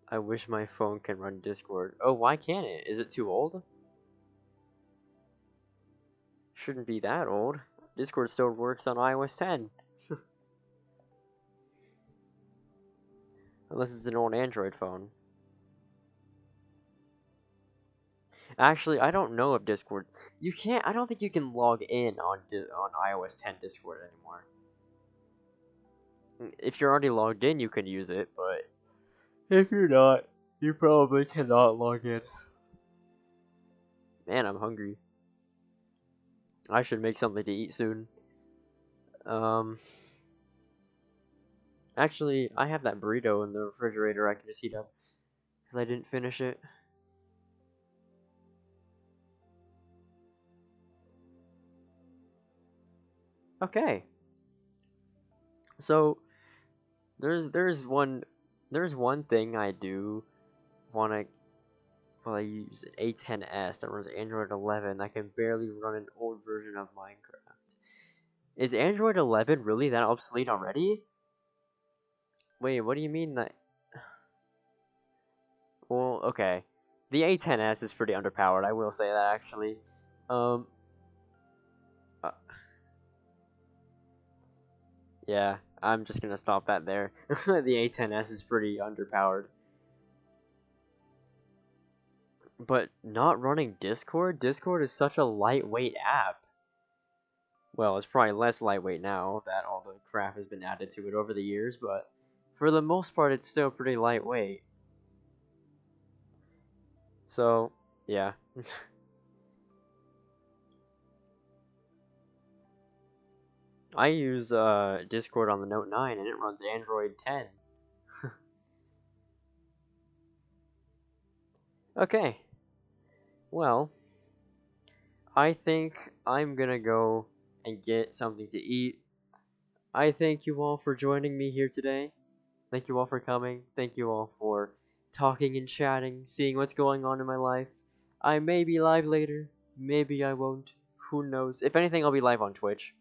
I wish my phone can run Discord. Oh, why can't it? Is it too old? Shouldn't be that old. Discord still works on iOS 10. Unless it's an old Android phone. Actually, I don't know if Discord... You can't... I don't think you can log in on iOS 10 Discord anymore. If you're already logged in, you can use it, but... If you're not, you probably cannot log in. Man, I'm hungry. I should make something to eat soon. Actually, I have that burrito in the refrigerator I can just heat up. Because I didn't finish it. Okay. So, there's one thing I do wanna... Well, I use an A10s that runs Android 11 that can barely run an old version of Minecraft. Is Android 11 really that obsolete already? Wait, what do you mean that... Well, okay. The A10s is pretty underpowered, I will say that actually. Yeah, I'm just gonna stop that there. The A10s is pretty underpowered. But not running Discord? Discord is such a lightweight app. Well, it's probably less lightweight now that all the crap has been added to it over the years, but for the most part, it's still pretty lightweight. So, yeah. I use Discord on the Note 9 and it runs Android 10. Okay. Well, I think I'm gonna go and get something to eat. I thank you all for joining me here today. Thank you all for coming. Thank you all for talking and chatting, seeing what's going on in my life. I may be live later. Maybe I won't. Who knows? If anything, I'll be live on Twitch.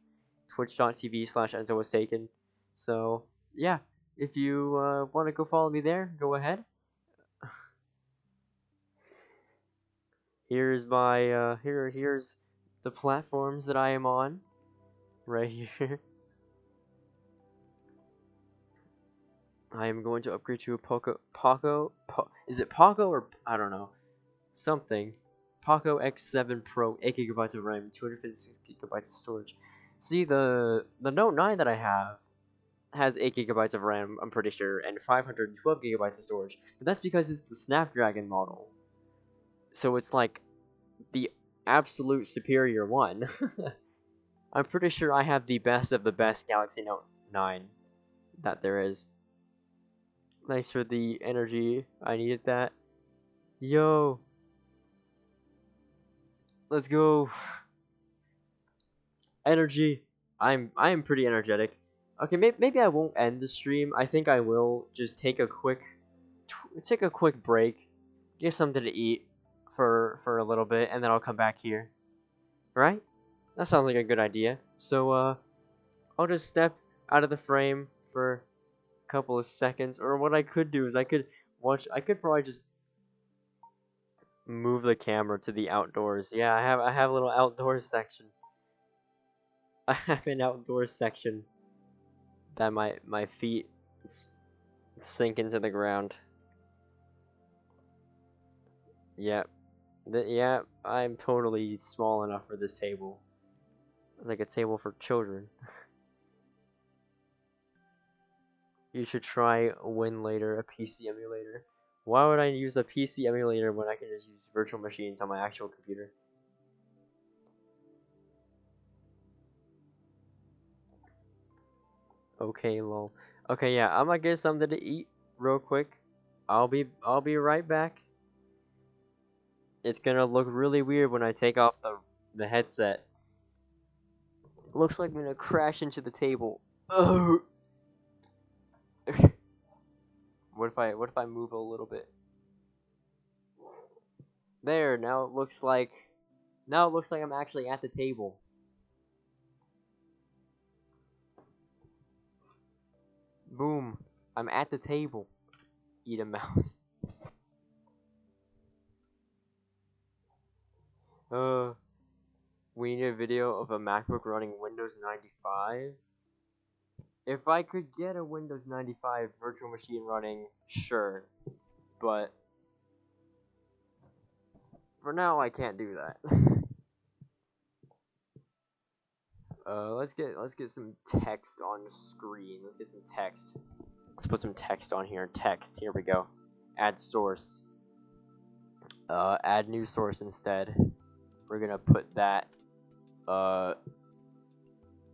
Twitch.tv/EnzoWasTaken. So, yeah. If you want to go follow me there, go ahead. Here's my, here's the platforms that I am on. Right here. I am going to upgrade to a is it Poco or, I don't know, something. Poco X7 Pro, 8GB of RAM, 256GB of storage. See, the Note 9 that I have has 8GB of RAM, I'm pretty sure, and 512GB of storage. But that's because it's the Snapdragon model. So it's like the absolute superior one. I'm pretty sure I have the best of the best Galaxy Note 9 that there is. Nice for the energy. I needed that. Yo. Let's go. Energy. I'm pretty energetic. Okay, maybe I won't end the stream. I think I will just take a quick break, get something to eat for a little bit, and then I'll come back here. Right? That sounds like a good idea. So I'll just step out of the frame for couple of seconds, or what I could do is I could probably just move the camera to the outdoors. Yeah, I have a little outdoors section. I have an outdoors section that my feet sink into the ground. Yep. Yeah, I'm totally small enough for this table. It's like a table for children. You should try Winlator, a PC emulator. Why would I use a PC emulator when I can just use virtual machines on my actual computer? Okay, lol. Okay, yeah, I'm gonna get something to eat real quick. I'll be right back. It's gonna look really weird when I take off the headset. Looks like I'm gonna crash into the table. Ugh. What if I move a little bit? There, now it looks like I'm actually at the table. Boom. I'm at the table. Eat a mouse. We need a video of a MacBook running Windows 95. If I could get a Windows 95 virtual machine running, sure. But for now I can't do that. Let's get some text on the screen. Let's get some text. Let's put some text on here. Text. Here we go. Add source. Add new source instead. We're gonna put that.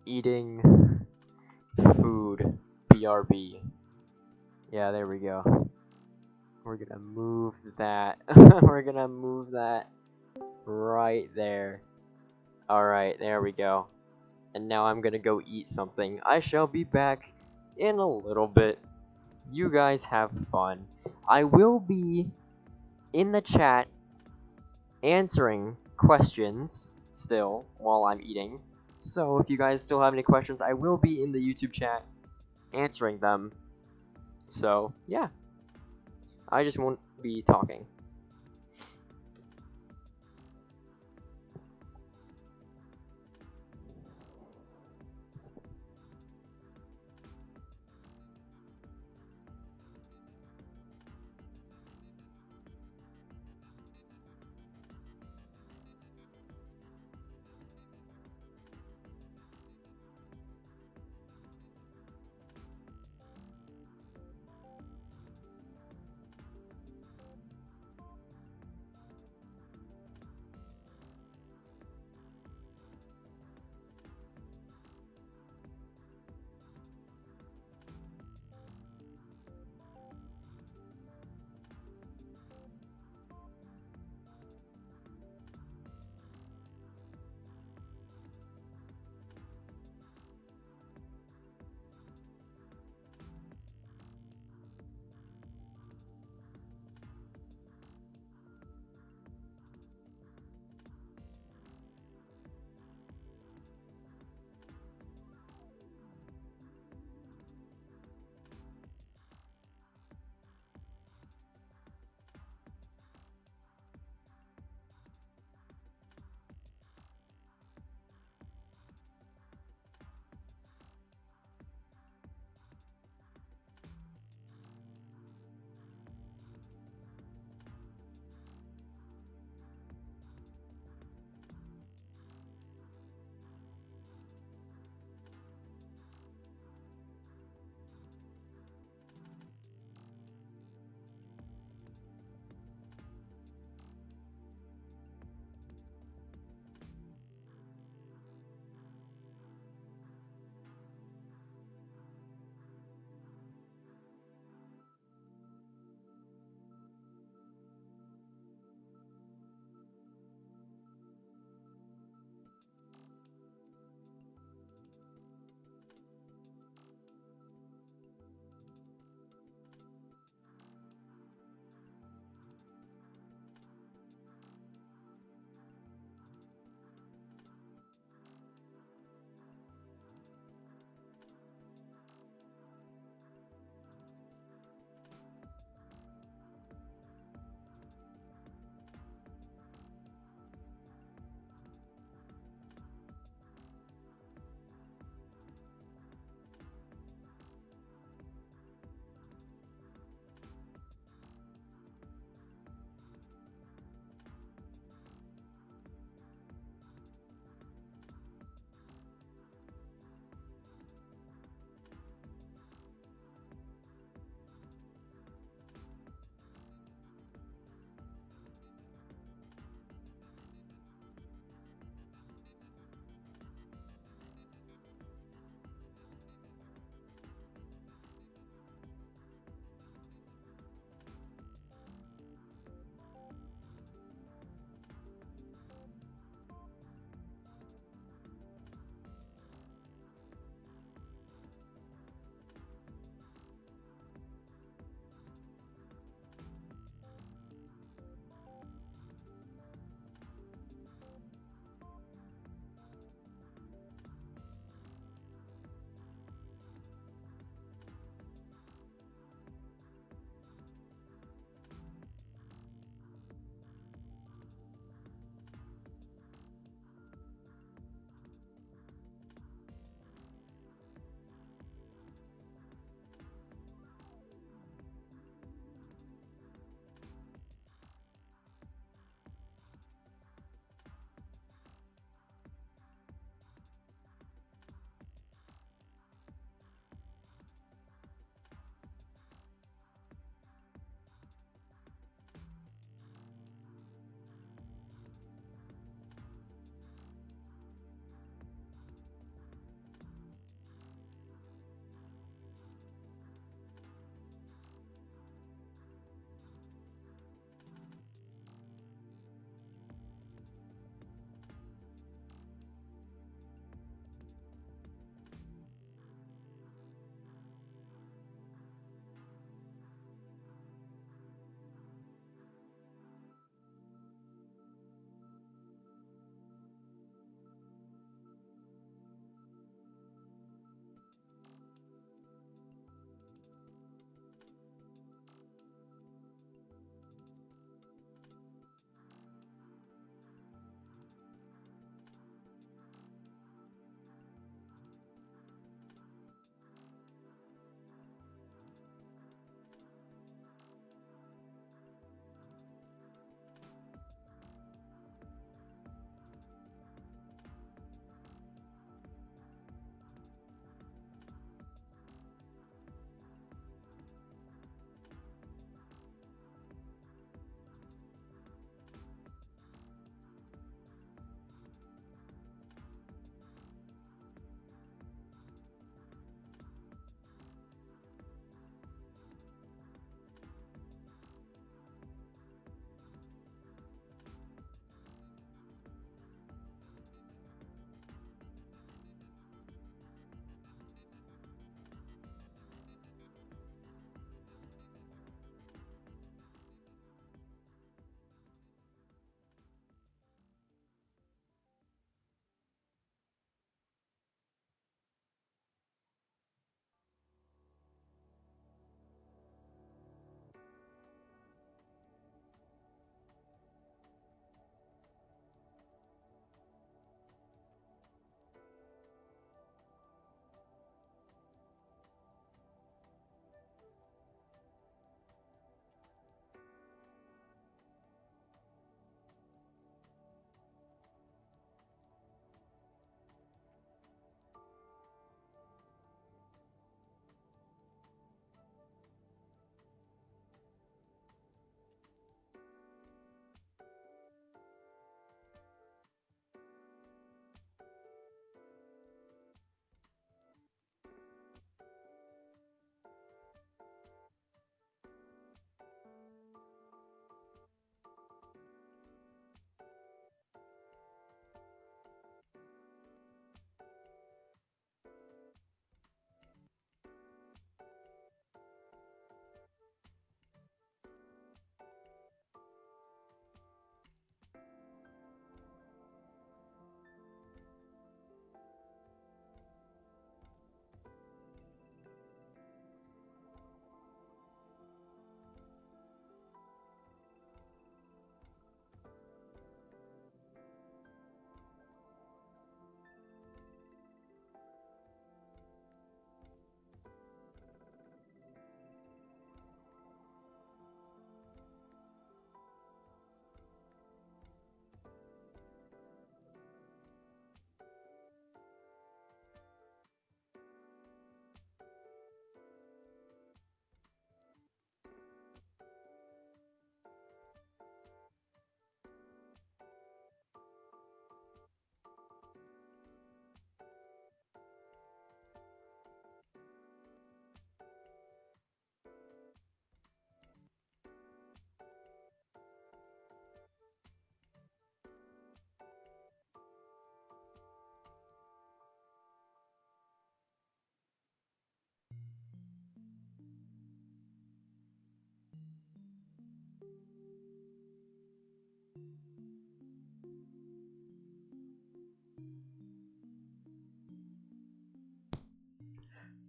Eating food. BRB. Yeah, there we go. We're gonna move that. We're gonna move that right there. Alright, there we go. And now I'm gonna go eat something. I shall be back in a little bit. You guys have fun. I will be in the chat answering questions still while I'm eating. So if you guys still have any questions, I will be in the YouTube chat answering them. So yeah, I just won't be talking.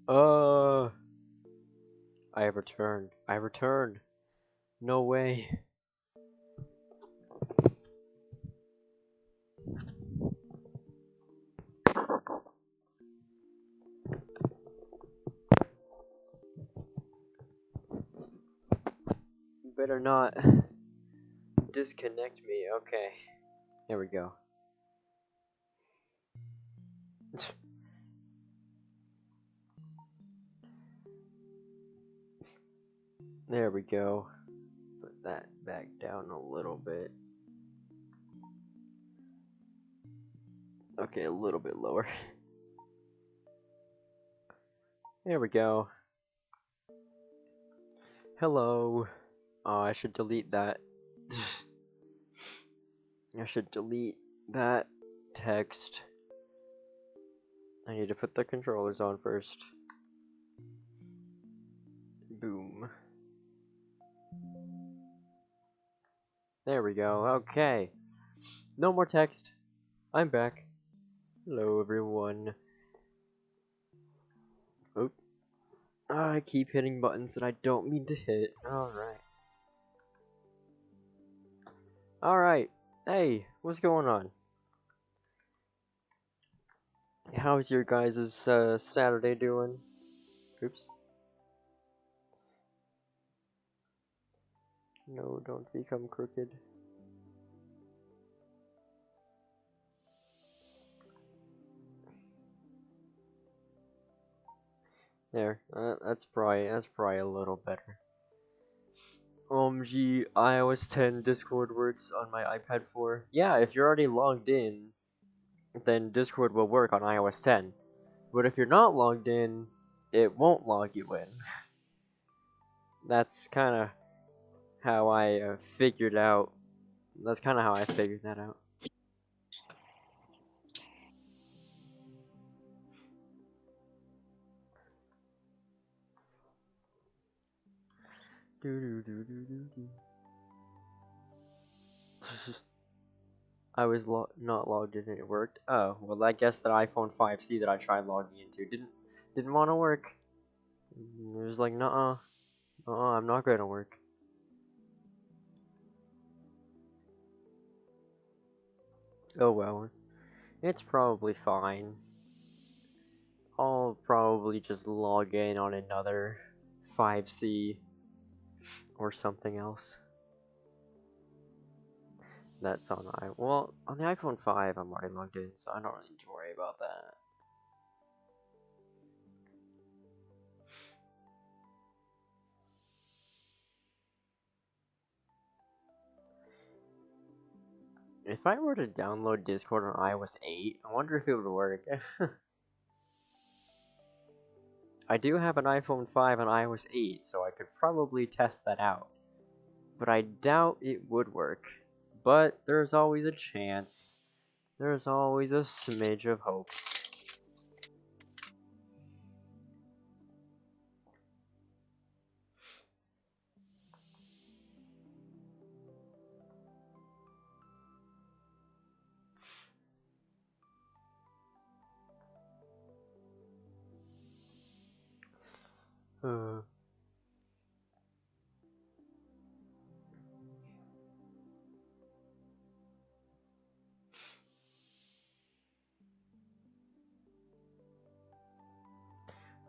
Uh, I have returned. I returned. No way. You better not disconnect me. Okay. There we go. There we go. Put that back down a little bit. Okay, a little bit lower. There we go. Hello. Oh, I should delete that. I should delete that text. I need to put the controllers on first. Boom. There we go. Okay. No more text. I'm back. Hello, everyone. Oop. I keep hitting buttons that I don't mean to hit. Alright. Alright. Hey, what's going on? How's your guys' Saturday doing? Oops. No, don't become crooked. There, that's probably a little better. Gee, iOS 10 Discord works on my iPad 4. Yeah, if you're already logged in, then Discord will work on iOS 10. But if you're not logged in, it won't log you in. That's kind of how I figured out. That's kind of how I figured that out. I was not logged in and it worked. Oh, well, I guess that iPhone 5C that I tried logging into didn't want to work. It was like, nuh-uh, I'm not gonna work. Oh well, it's probably fine. I'll probably just log in on another 5C or something else. That's on well, on the iPhone 5 I'm already logged in, so I don't really need to worry about that. If I were to download Discord on iOS 8, I wonder if it would work. I do have an iPhone 5 on iOS 8, so I could probably test that out. But I doubt it would work. But there's always a chance. There's always a smidge of hope.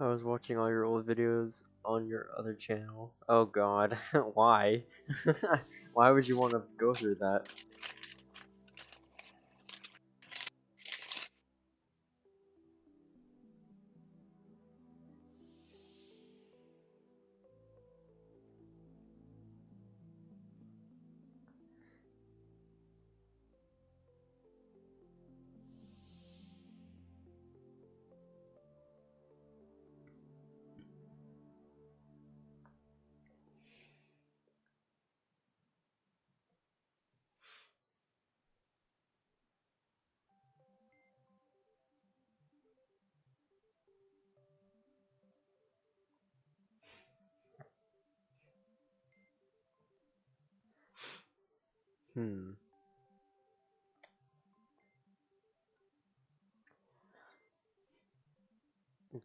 I was watching all your old videos on your other channel. Oh god, why? Why would you want to go through that? Hmm.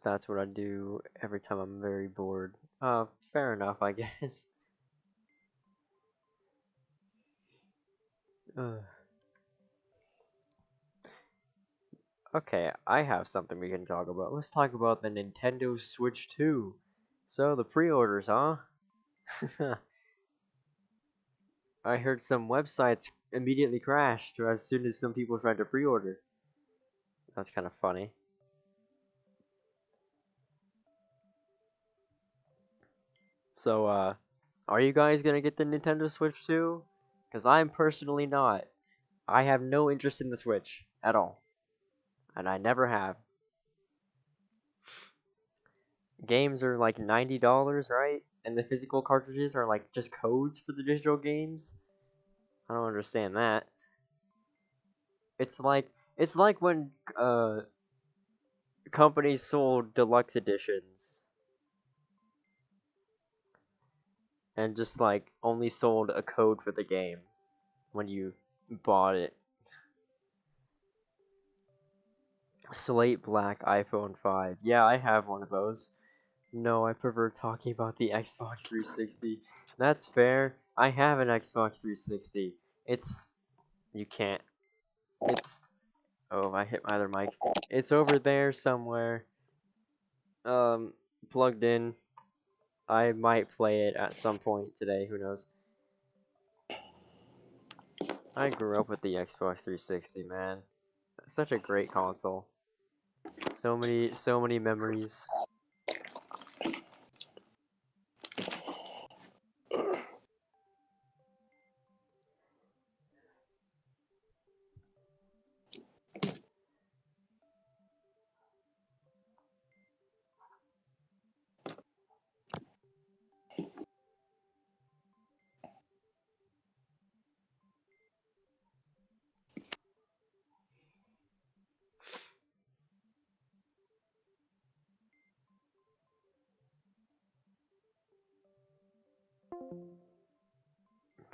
That's what I do every time I'm very bored. Fair enough, I guess. Ugh. Okay, I have something we can talk about. Let's talk about the Nintendo Switch 2. So, the pre-orders, huh? I heard some websites immediately crashed as soon as some people tried to pre-order. That's kind of funny. So, are you guys gonna get the Nintendo Switch 2? Because I'm personally not. I have no interest in the Switch at all. And I never have. Games are like $90, right? And the physical cartridges are like just codes for the digital games? I don't understand that. It's like when companies sold deluxe editions and just like only sold a code for the game when you bought it. Slate black iPhone 5. Yeah, I have one of those. No, I prefer talking about the Xbox 360. That's fair. I have an Xbox 360. It's you can't. It's oh, I hit my other mic. It's over there somewhere. Plugged in. I might play it at some point today, who knows. I grew up with the Xbox 360, man. Such a great console. So many memories.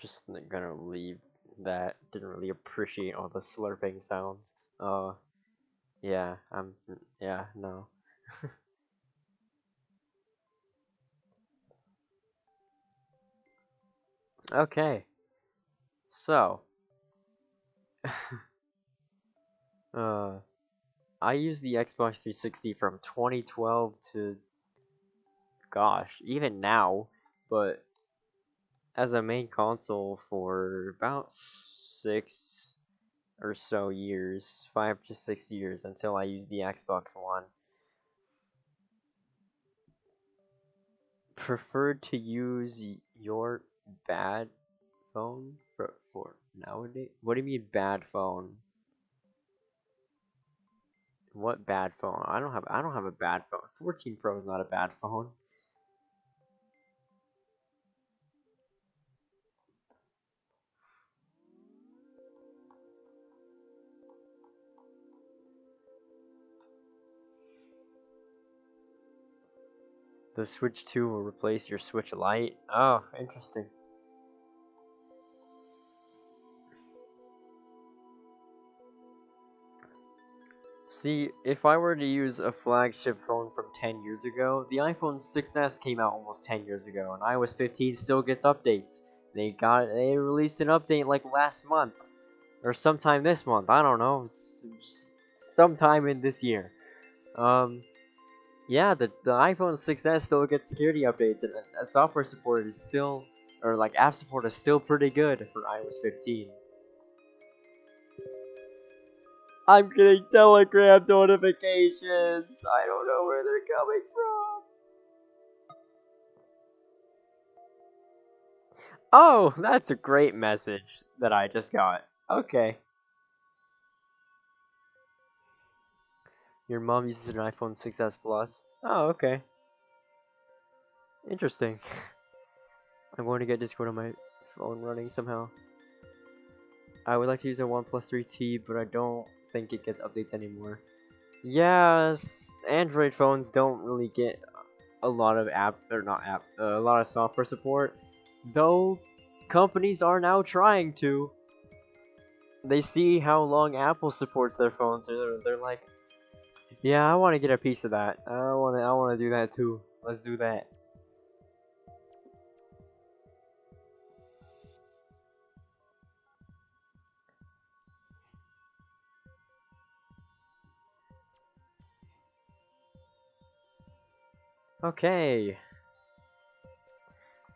Just gonna leave that. Didn't really appreciate all the slurping sounds. Yeah, yeah, no. Okay, so, uh, I used the Xbox 360 from 2012 to, gosh, even now, but as a main console for about 6 or so years, 5 to 6 years until I used the Xbox One. Preferred to use your bad phone for nowadays? What do you mean bad phone? What bad phone? I don't have a bad phone. 14 Pro is not a bad phone. The Switch 2 will replace your Switch Lite. Oh, interesting. See, if I were to use a flagship phone from 10 years ago, the iPhone 6s came out almost 10 years ago, and iOS 15 still gets updates. They released an update like last month, or sometime this month. I don't know, sometime in this year. Yeah, the iPhone 6s still gets security updates, and software support is still, or like app support is still pretty good for iOS 15. I'm getting Telegram notifications. I don't know where they're coming from. Oh, that's a great message that I just got. Okay. Your mom uses an iPhone 6s Plus. Oh, okay. Interesting. I'm going to get Discord on my phone running somehow. I would like to use a OnePlus 3T, but I don't think it gets updates anymore. Yes, Android phones don't really get a lot of a lot of software support, though companies are now trying to. they see how long Apple supports their phones, they're like, yeah, I want to get a piece of that. I want to do that too. Let's do that. Okay.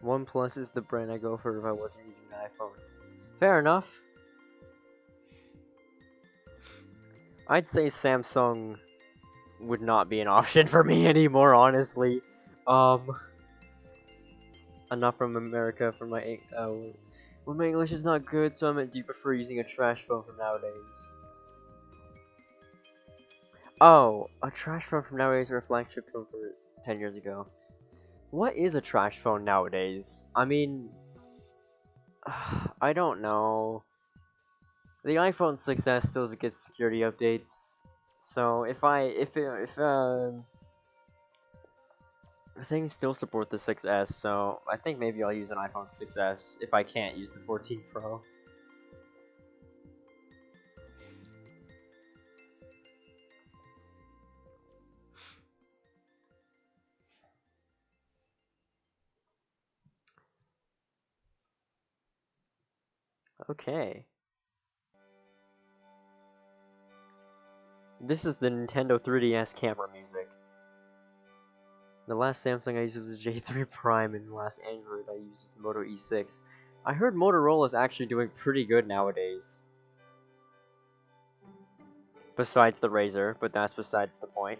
OnePlus is the brand I go for if I wasn't using an iPhone. Fair enough. I'd say Samsung would not be an option for me anymore, honestly. I'm not from America for my well, my English is not good, so I meant, do you prefer using a trash phone from nowadays? Oh, a trash phone from nowadays or a flagship phone from 10 years ago? What is a trash phone nowadays? I mean, I don't know. The iPhone 6s still gets security updates, so if things still support the 6s, so I think maybe I'll use an iPhone 6s if I can't use the 14 Pro. Okay. This is the Nintendo 3DS camera music. The last Samsung I used was the J3 Prime, and the last Android I used was the Moto E6. I heard Motorola is actually doing pretty good nowadays. Besides the Razr, but that's besides the point.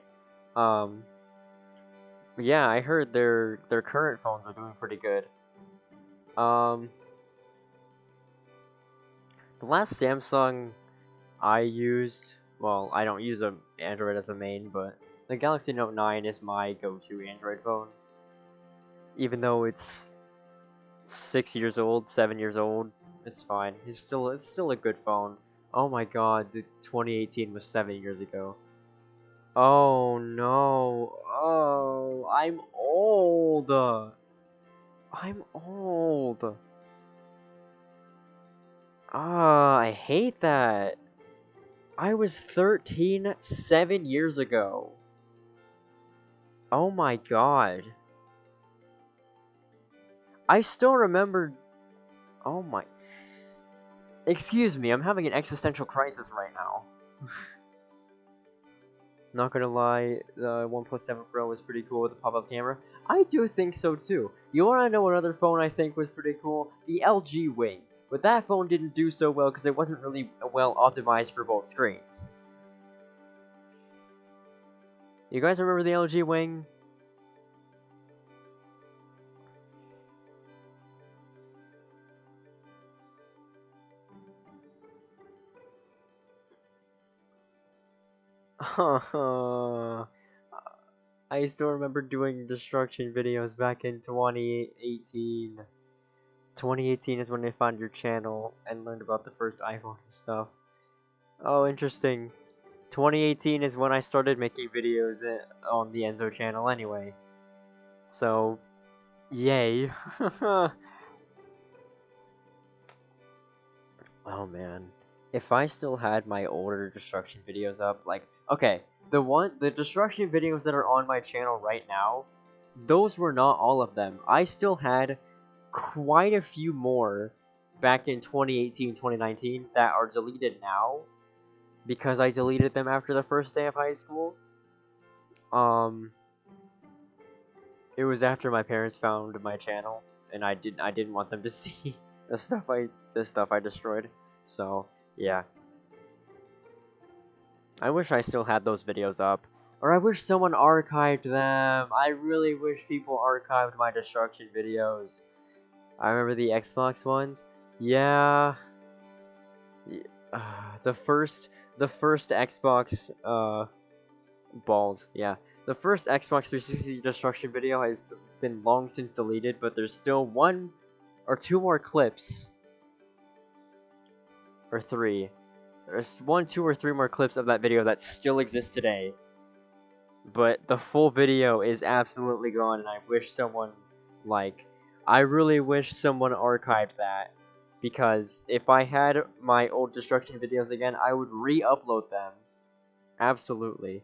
Yeah, I heard their current phones are doing pretty good. The last Samsung I used, well, I don't use an Android as a main, but the Galaxy Note 9 is my go-to Android phone. Even though it's 6 years old, 7 years old, it's fine. It's still a good phone. Oh my god, the 2018 was 7 years ago. Oh no. Oh, I'm old. I'm old. Ah, I hate that. I was 13 7 years ago. Oh my god. I still remember. Oh my. Excuse me, I'm having an existential crisis right now. Not gonna lie, the OnePlus 7 Pro was pretty cool with the pop-up camera. I do think so too. You wanna know another phone I think was pretty cool? The LG Wing. But that phone didn't do so well because it wasn't really well optimized for both screens. You guys remember the LG Wing? I still remember doing destruction videos back in 2018. 2018 is when I found your channel and learned about the first iPhone and stuff. Oh, interesting. 2018 is when I started making videos on the Enzo channel anyway. So, yay. Oh man. If I still had my older destruction videos up, like, okay, the destruction videos that are on my channel right now, those were not all of them. I still had quite a few more back in 2018, 2019 that are deleted now because I deleted them after the first day of high school. It was after my parents found my channel and I didn't want them to see the stuff I destroyed. So, yeah. I wish I still had those videos up. Or I wish someone archived them. I really wish people archived my destruction videos. I remember the Xbox ones. Yeah. The first Xbox balls. Yeah. The first Xbox 360 destruction video has been long since deleted, but there's still 1 or 2 more clips. Or 3. There's 1, 2, or 3 more clips of that video that still exist today. But the full video is absolutely gone, and I wish someone, like, I really wish someone archived that. Because if I had my old destruction videos again, I would re-upload them. Absolutely.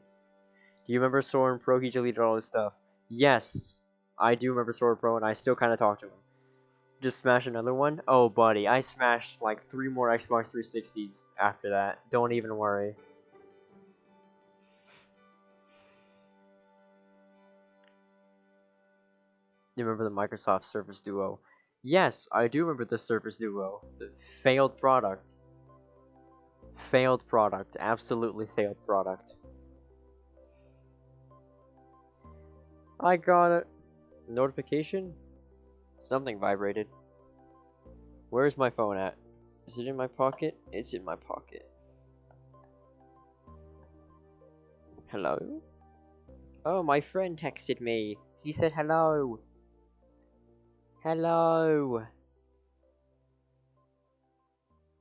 Do you remember Soren Pro? He deleted all his stuff. Yes, I do remember Soren Pro, and I still kind of talk to him. Just smash another one? Oh, buddy, I smashed like 3 more Xbox 360s after that. Don't even worry. You remember the Microsoft Surface Duo? Yes, I do remember the Surface Duo. The failed product. Failed product. Absolutely failed product. I got a notification? Something vibrated. Where's my phone at? Is it in my pocket? It's in my pocket. Hello? Oh, my friend texted me. He said hello. Hello.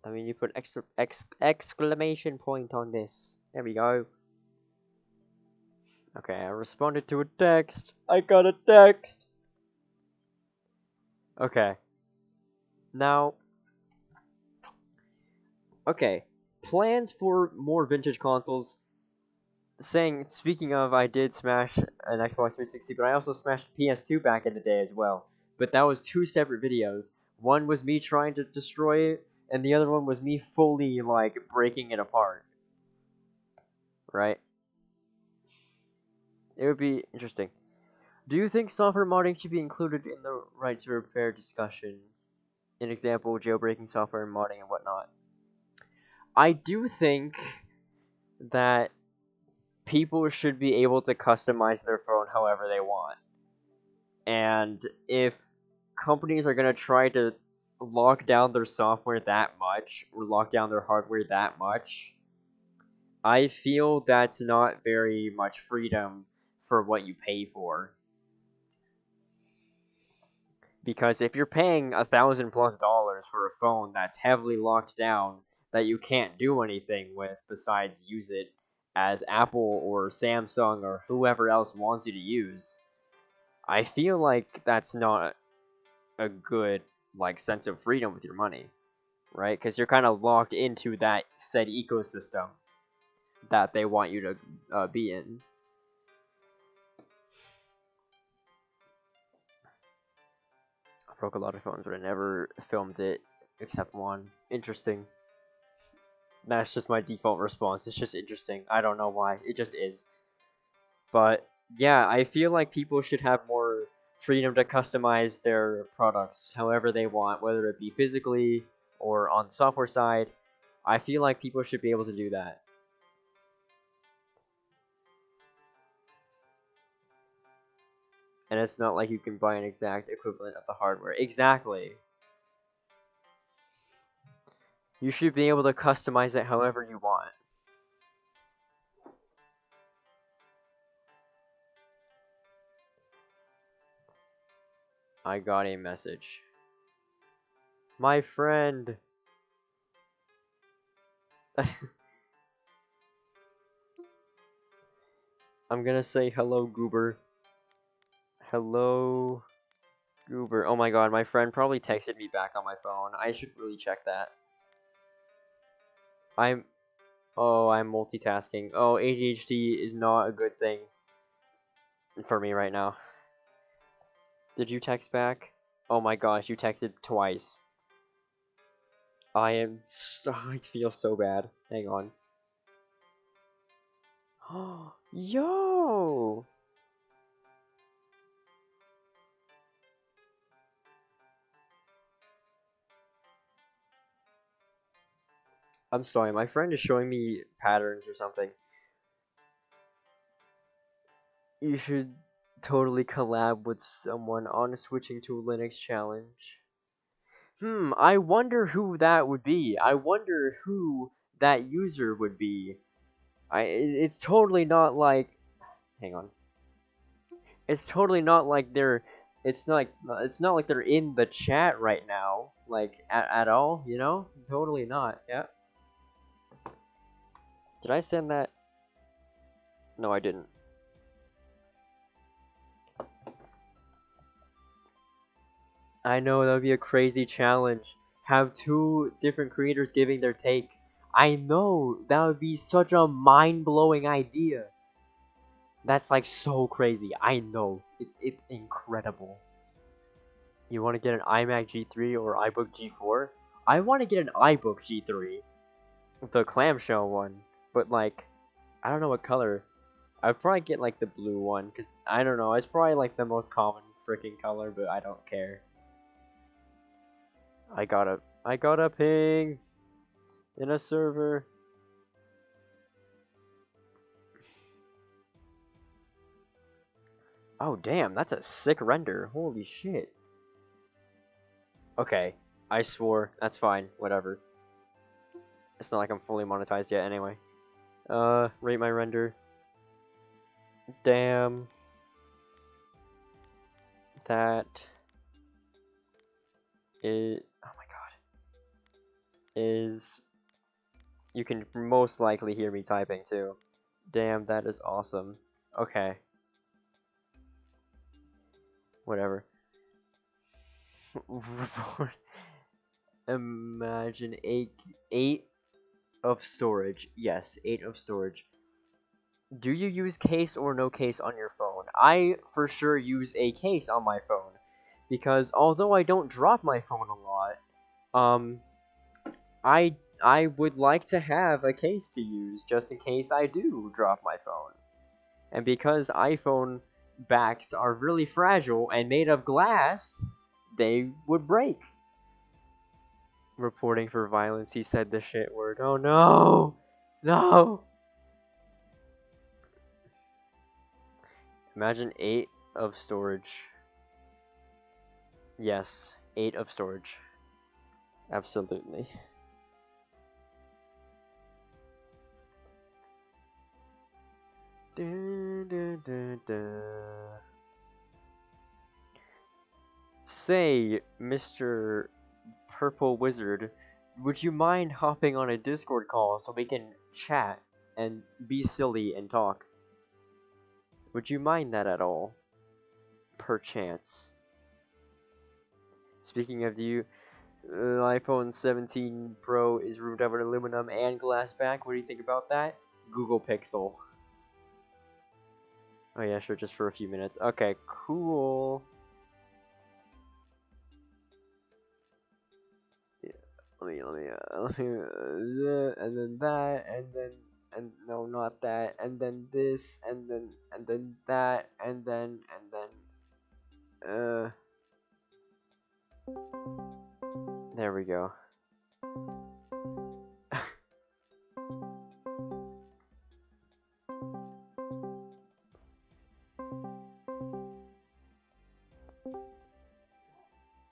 I mean, you put exclamation point on this. There we go. Okay, I responded to a text. I got a text. Okay. Now. Okay. Plans for more vintage consoles. Speaking of, I did smash an Xbox 360, but I also smashed PS2 back in the day as well. But that was 2 separate videos. One was me trying to destroy it, and the other one was me fully, like, breaking it apart. Right? It would be interesting. Do you think software modding should be included in the right to repair discussion? An example, jailbreaking software and modding and whatnot. I do think that people should be able to customize their phone however they want. And if companies are going to try to lock down their software that much, or lock down their hardware that much, I feel that's not very much freedom for what you pay for. Because if you're paying $1,000+ for a phone that's heavily locked down, that you can't do anything with besides use it as Apple or Samsung or whoever else wants you to use, I feel like that's not a good, like, sense of freedom with your money, right? Because you're kind of locked into that said ecosystem that they want you to be in. I broke a lot of phones, but I never filmed it except one. Interesting. That's just my default response. It's just interesting. I don't know why. It just is. But yeah, I feel like people should have more freedom to customize their products however they want, whether it be physically or on the software side. I feel like people should be able to do that. And it's not like you can buy an exact equivalent of the hardware. Exactly. You should be able to customize it however you want. I got a message. My friend. I'm gonna say hello, Goober. Hello, Goober. Oh my god, my friend probably texted me back on my phone. I should really check that. I'm multitasking. Oh, ADHD is not a good thing for me right now. Did you text back? Oh my gosh, you texted twice. I feel so bad. Hang on. Yo! I'm sorry, my friend is showing me patterns or something. You should totally collab with someone on switching to a Linux challenge. I wonder who that would be. I wonder who that user would be. It's totally not like, hang on. It's totally not like it's not like they're in the chat right now, like at all, you know? Totally not. Yeah. Did I send that? No, I didn't. I know, that would be a crazy challenge. have two different creators giving their take. I know that would be such a mind-blowing idea. That's like so crazy. I know it's incredible. You want to get an iMac G3 or iBook G4? I want to get an iBook G3, the clamshell one, but like I don't know what color. I'd probably get like the blue one, because I don't know, it's probably like the most common freaking color, but I don't care. I got a ping in a server. Oh damn, that's a sick render. Holy shit. Okay, I swore. That's fine, whatever. It's not like I'm fully monetized yet anyway. Rate my render. Damn. That is, oh my god, is, you can most likely hear me typing too. Damn, that is awesome. Okay. Whatever. Imagine 8 of storage. Yes, 8 of storage. Do you use case or no case on your phone? I for sure use a case on my phone, because although I don't drop my phone a lot, I would like to have a case to use just in case I do drop my phone. And because iPhone backs are really fragile and made of glass, they would break. Reporting for violence, he said the shit word. Oh no! No! Imagine 8 of storage. Yes, 8 of storage. Absolutely. Say, Mr. Purple Wizard, would you mind hopping on a Discord call so we can chat and be silly and talk? Would you mind that at all? Perchance. Speaking of you, iPhone 17 Pro is roomed over aluminum and glass back. What do you think about that? Google Pixel. Oh yeah, sure, just for a few minutes. Okay, cool. Yeah, let me, and then that, and no, not that, and then this, and then that, and then, there we go.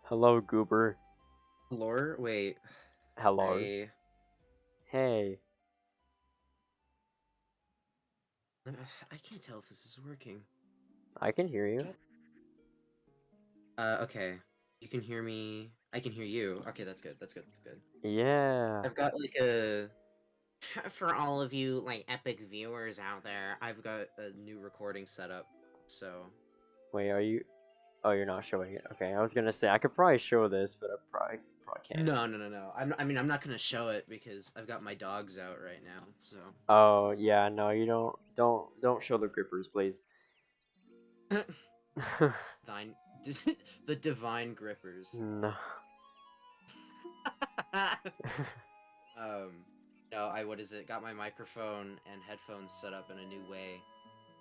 Hello, Goober. Lore? Wait. Hello. Hey. I can't tell if this is working. I can hear you. Okay. You can hear me. I can hear you. Okay, that's good. That's good. That's good. Yeah. I've got like a. For all of you like epic viewers out there, I've got a new recording setup. So. Wait, are you? Oh, you're not showing it. Okay, I was gonna say I could probably show this, but I probably can't. No. I mean, I'm not gonna show it because I've got my dogs out right now. So. Oh yeah, no, you don't show the grippers, please. Divine, the divine grippers. No. No, what is it? Got my microphone and headphones set up in a new way.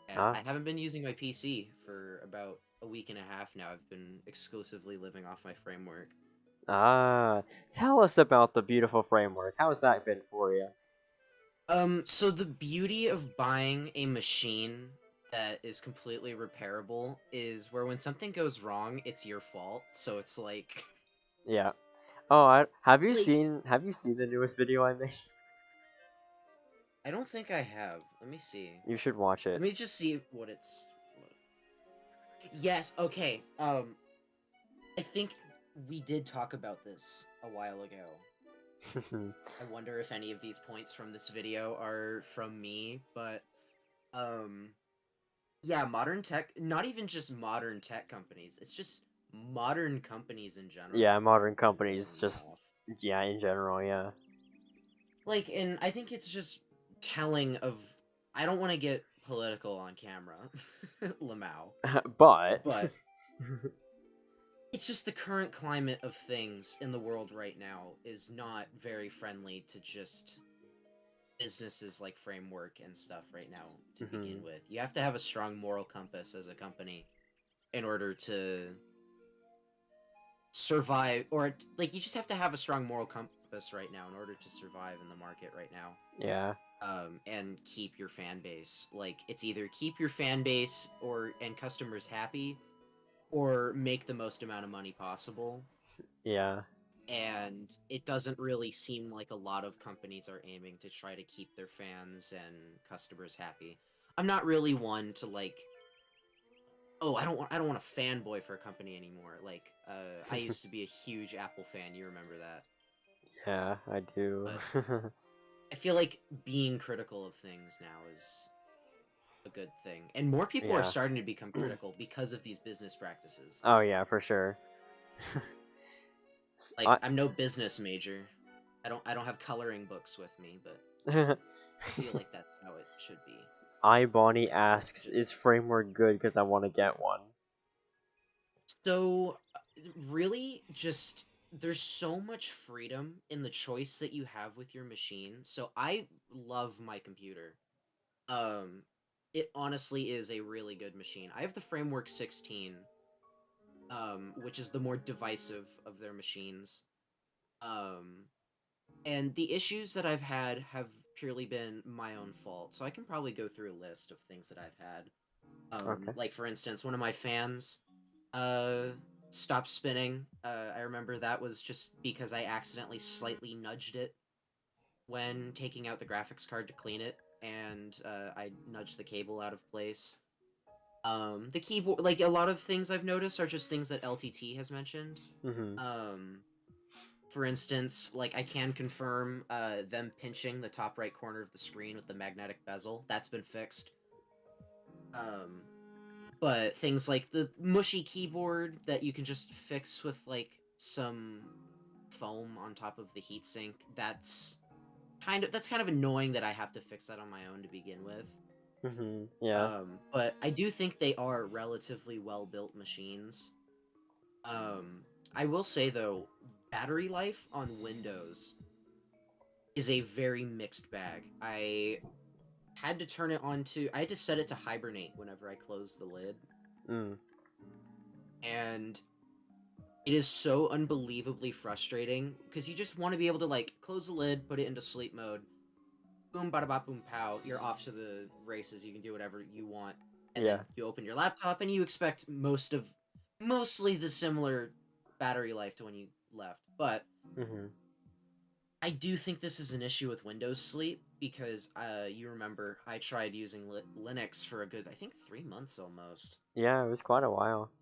And Huh? I haven't been using my PC for about a week and a half now. I've been exclusively living off my framework. Ah, tell us about the beautiful framework. How has that been for you? So the beauty of buying a machine that is completely repairable is where when something goes wrong, it's your fault. So it's like, Yeah. Oh, have you Like- seen the newest video I made? I don't think I have. Let me see. You should watch it. Let me just see what it's. Yes. Okay. I think we did talk about this a while ago. I wonder if any of these points from this video are from me, but yeah, modern tech, not even just modern tech companies, it's just modern companies in general. Yeah, modern are companies pissing me just off. Yeah, in general, yeah. Like, and I think it's just telling of. I don't want to get political on camera, Lamau, But but it's just the current climate of things in the world right now is not very friendly to just businesses like Framework and stuff right now to begin with. You have to have a strong moral compass as a company in order to survive, or like you just have to have a strong moral compass right now in order to survive in the market right now. yeah, And keep your fan base. Like, it's either keep your fan base and customers happy, or make the most amount of money possible. yeah, And it doesn't really seem like a lot of companies are aiming to try to keep their fans and customers happy. I'm not really one to like, oh, I don't want a fanboy for a company anymore. Like, I used to be a huge Apple fan. You remember that? yeah. I do. I feel like being critical of things now is a good thing, and more people are Yeah. starting to become critical because of these business practices. Oh yeah, for sure. Like, I'm no business major. I don't have coloring books with me, but I feel like that's how it should be. iBonnie asks, "Is Framework good? Because I want to get one." So, really, just there's so much freedom in the choice that you have with your machine. So I love my computer. It honestly is a really good machine. I have the Framework 16, which is the more divisive of their machines. Um, and the issues that I've had have purely been my own fault. So I can probably go through a list of things that I've had. Okay. Like, for instance, one of my fans uh stopped spinning. I remember that was just because I accidentally slightly nudged it when taking out the graphics card to clean it, and I nudged the cable out of place. The keyboard, like, a lot of things I've noticed are just things that LTT has mentioned. Mhm. For instance, like, I can confirm them pinching the top right corner of the screen with the magnetic bezel. That's been fixed. But things like the mushy keyboard that you can just fix with like some foam on top of the heatsink, that's kind of annoying that I have to fix that on my own to begin with. Mhm. Yeah. But I do think they are relatively well built machines. I will say though, battery life on Windows is a very mixed bag. I had to set it to hibernate whenever I close the lid, Mm. and it is so unbelievably frustrating because you just want to be able to like close the lid, put it into sleep mode, boom, bada bop, boom, pow, you're off to the races. You can do whatever you want, and Yeah. then you open your laptop and you expect mostly the similar battery life to when you left. But Mhm. I do think this is an issue with Windows Sleep because you remember I tried using Linux for a good, I think, 3 months almost. Yeah, it was quite a while.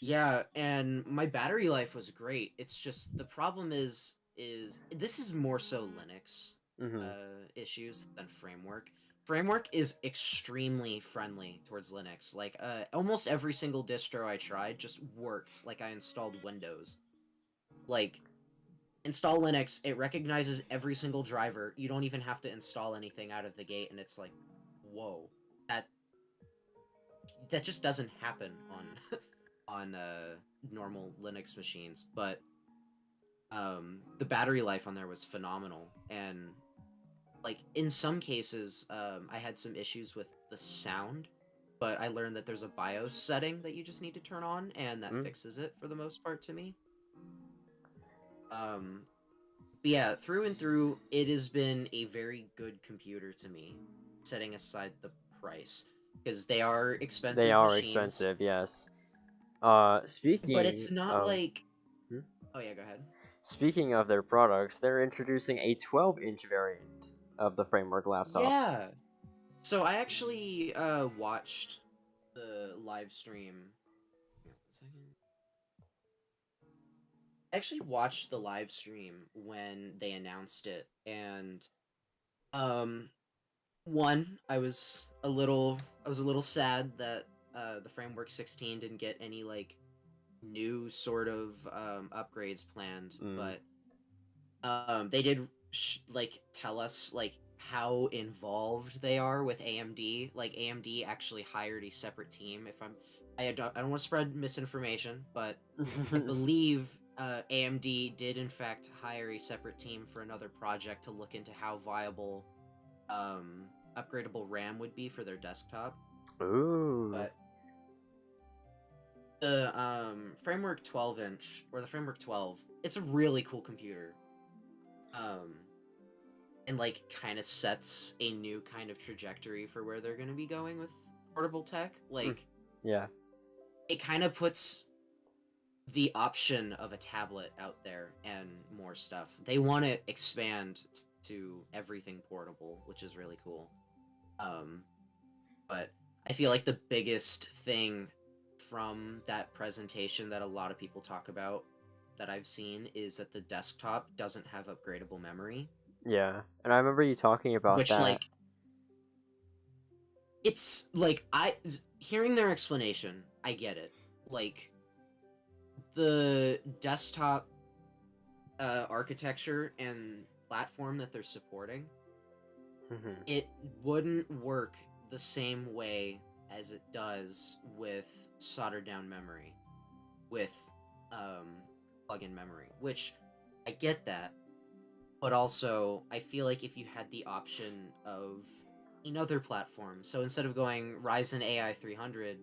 Yeah, and my battery life was great. It's just the problem is this is more so Linux Mhm. issues than Framework. Framework is extremely friendly towards Linux. Like, almost every single distro I tried just worked like I installed Windows. Like, install Linux, it recognizes every single driver. You don't even have to install anything out of the gate, and it's like, whoa, that just doesn't happen on on normal Linux machines. But the battery life on there was phenomenal, and like in some cases, I had some issues with the sound, but I learned that there's a BIOS setting that you just need to turn on, and that Mm. fixes it for the most part to me. But yeah, through and through, it has been a very good computer to me, setting aside the price, because they are They expensive are machines. expensive, yes. But Speaking it's not of like. Hmm? Oh yeah, go ahead. Speaking of their products, they're introducing a 12-inch variant of the Framework laptop. Yeah. So I actually watched the live stream. Hang on one second. I actually watched the live stream when they announced it, and um one, I was a little sad that the Framework 16 didn't get any like new sort of upgrades planned, Mm. but They did like tell us like how involved they are with AMD. Like AMD actually hired a separate team. I don't want to spread misinformation, but I believe AMD did in fact hire a separate team for another project to look into how viable upgradable RAM would be for their desktop. Ooh. But the Framework 12-inch or the Framework 12, it's a really cool computer. And like kind of sets a new kind of trajectory for where they're going to be going with portable tech. Like Yeah. it kind of puts the option of a tablet out there and more stuff. They want to expand to everything portable, which is really cool. But I feel like the biggest thing from that presentation that a lot of people talk about that I've seen is that the desktop doesn't have upgradable memory. Yeah. And I remember you talking about Which, that. like, it's like hearing their explanation, I get it. Like, the desktop architecture and platform that they're supporting, it wouldn't work the same way as it does with soldered down memory, with plug-in memory, which I get that, but also I feel like if you had the option of another platform, so instead of going Ryzen AI 300,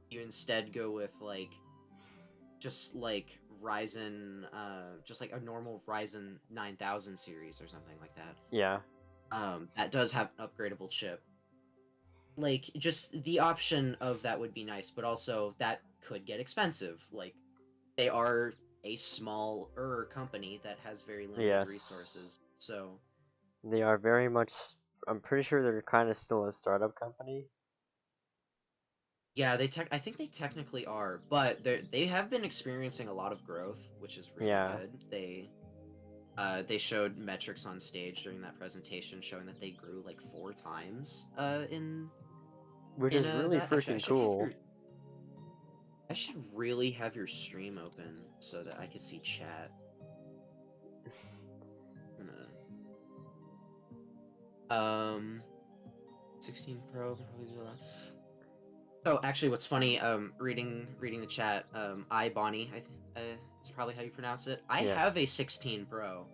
you instead go with like just like Ryzen, just like a normal Ryzen 9000 series or something like that. Yeah. That does have an upgradable chip. Like, just the option of that would be nice, but also that could get expensive. Like, they are a smaller company that has very limited Yes. resources, so... They are very much... I'm pretty sure they're kind of still a startup company. Yeah, I think they technically are, but they have been experiencing a lot of growth, which is really good. They showed metrics on stage during that presentation showing that they grew like 4 times Which is really freaking cool. I should really have your stream open so that I can see chat. 16 Pro can probably do a lot. Oh, actually, what's funny, reading the chat, Bonnie, I think is probably how you pronounce it. I have a 16 Pro.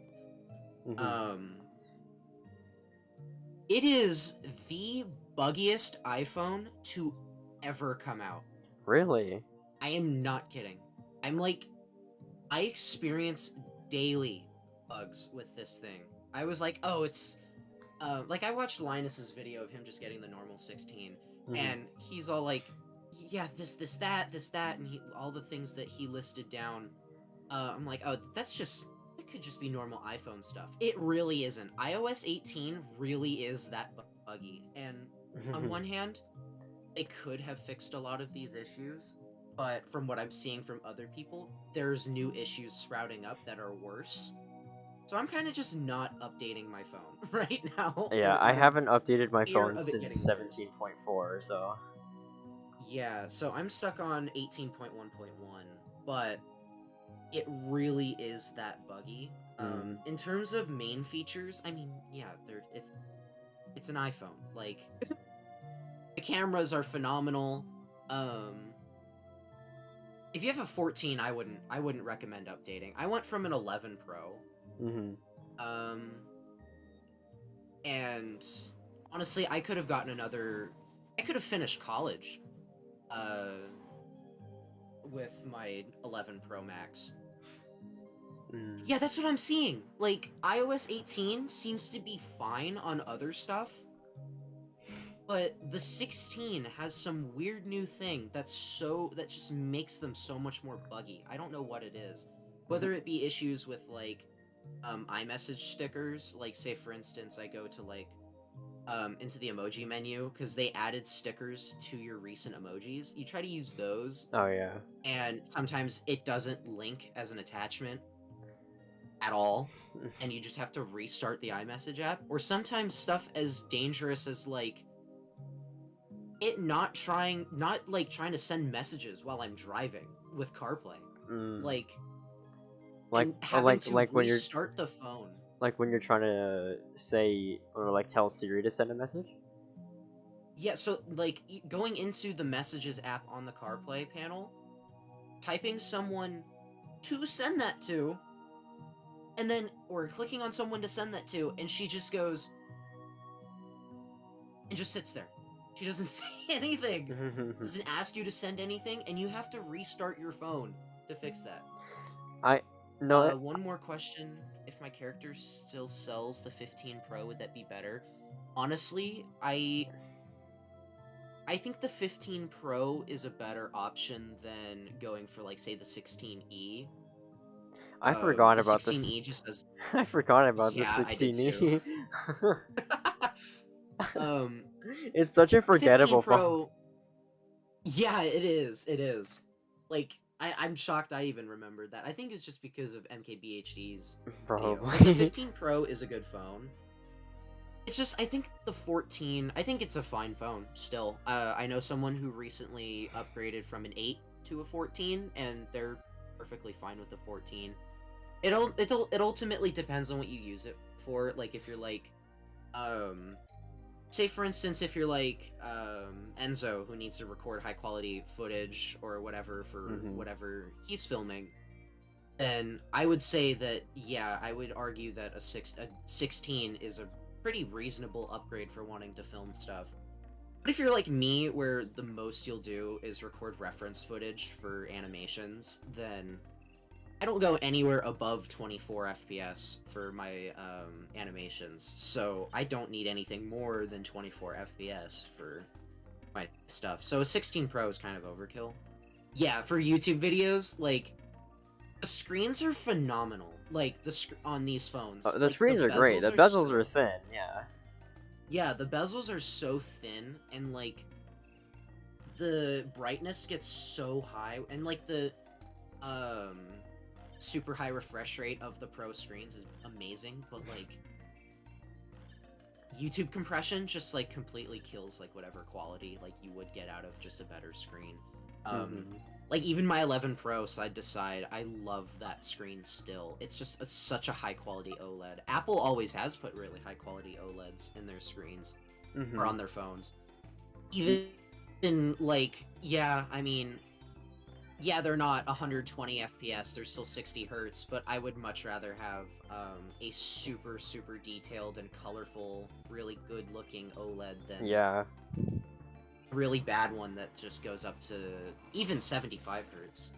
It is the buggiest iPhone to ever come out. Really? I am not kidding. I experience daily bugs with this thing. I was like, oh, it's... like, I watched Linus's video of him just getting the normal 16, and he's all like, yeah, this, that, and all the things that he listed down. I'm like, oh, it could just be normal iPhone stuff. It really isn't. iOS 18 really is that buggy, and on one hand, they could have fixed a lot of these issues, but from what I'm seeing from other people, there's new issues sprouting up that are worse. So I'm kind of just not updating my phone right now. Yeah, I haven't updated my phone since 17.4, so... Yeah, so I'm stuck on 18.1.1, but it really is that buggy. In terms of main features, I mean, yeah, it's an iPhone. Like, the cameras are phenomenal. If you have a 14, I wouldn't recommend updating. I went from an 11 Pro. And honestly, I could have finished college with my 11 Pro Max. Yeah, that's what I'm seeing. Like, iOS 18 seems to be fine on other stuff, but the 16 has some weird new thing that just makes them so much more buggy. I don't know what it is. Whether it be issues with, like, iMessage stickers, like, say, for instance, I go to, like, into the emoji menu, because they added stickers to your recent emojis. You try to use those. Oh, yeah. And sometimes it doesn't link as an attachment at all, and you just have to restart the iMessage app. Or sometimes stuff as dangerous as, like, it not trying to send messages while I'm driving with CarPlay. Like, Like, and or having to like when you're restart the phone. trying to say or like tell Siri to send a message. Yeah, so like going into the messages app on the CarPlay panel, typing someone to send that to, and then or clicking on someone to send that to, and she just goes and just sits there. She doesn't say anything. Doesn't ask you to send anything, and you have to restart your phone to fix that. No, One more question. If my character still sells the 15 Pro, would that be better? Honestly, I think the 15 Pro is a better option than going for, like, say, the 16E. I forgot The about this. 16E just has... I forgot about the Yeah, I did 16E. um, It's such a the 15 forgettable phone. Pro... Yeah, it is. It is. Like, I'm shocked I even remembered that. I think it's just because of MKBHD's video. But the Probably. 15 Pro is a good phone. It's just, I think the 14, I think it's a fine phone still. I know someone who recently upgraded from an 8 to a 14, and they're perfectly fine with the 14. It ultimately depends on what you use it for. Like, if you're like, say for instance, if you're like, Enzo, who needs to record high quality footage or whatever for whatever he's filming, then I would say that, yeah, I would argue that a 16 is a pretty reasonable upgrade for wanting to film stuff. But if you're like me, where the most you'll do is record reference footage for animations, then I don't go anywhere above 24 FPS for my animations, so I don't need anything more than 24 FPS for my stuff. So a 16 Pro is kind of overkill. Yeah, for YouTube videos, like, the screens are phenomenal. Like, on these phones. The Like, screens are great. The bezels bezels are thin. Yeah. Yeah, the bezels are so thin, and, like, the brightness gets so high, and, like, the, super high refresh rate of the Pro screens is amazing, but, like, YouTube compression just, like, completely kills, like, whatever quality, like, you would get out of just a better screen. Like, even my 11 Pro side to side, I love that screen still. It's just such a high-quality OLED. Apple always has put really high-quality OLEDs in their screens, or on their phones. Even, like, yeah, I mean, yeah, they're not 120 FPS, they're still 60 Hz, but I would much rather have a super, super detailed and colorful, really good-looking OLED than... Yeah. really bad one that just goes up to even 75 Hz.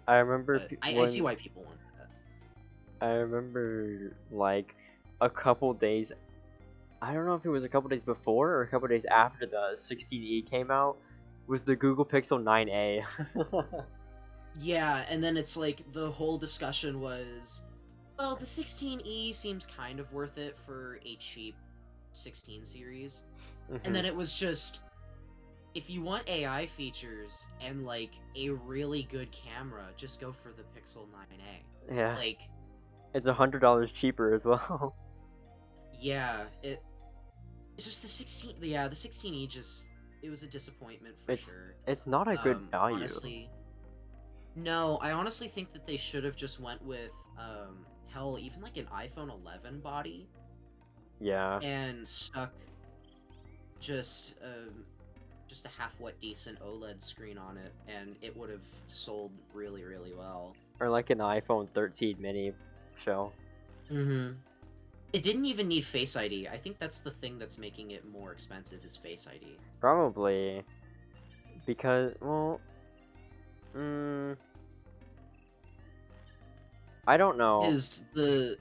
I remember. I see why people want that. I remember like a couple days. I don't know if it was a couple days before or a couple days after the 16E came out. Was the Google Pixel 9a? Yeah, and then it's like the whole discussion was, well, the 16E seems kind of worth it for a cheap 16 series. And then it was just, if you want AI features and, like, a really good camera, just go for the Pixel 9a. Yeah. Like, it's $100 cheaper as well. yeah, it's just the 16. Yeah, the 16E just, it was a disappointment for sure. It's not a good value. Honestly, no, I honestly think that they should have just went with, hell, even like an iPhone 11 body. Yeah. And stuck just a half-wet decent OLED screen on it, and it would have sold really, really well. Or like an iPhone 13 mini shell. It didn't even need Face ID. I think that's the thing that's making it more expensive is Face ID. Probably. Because, well... I don't know. Is the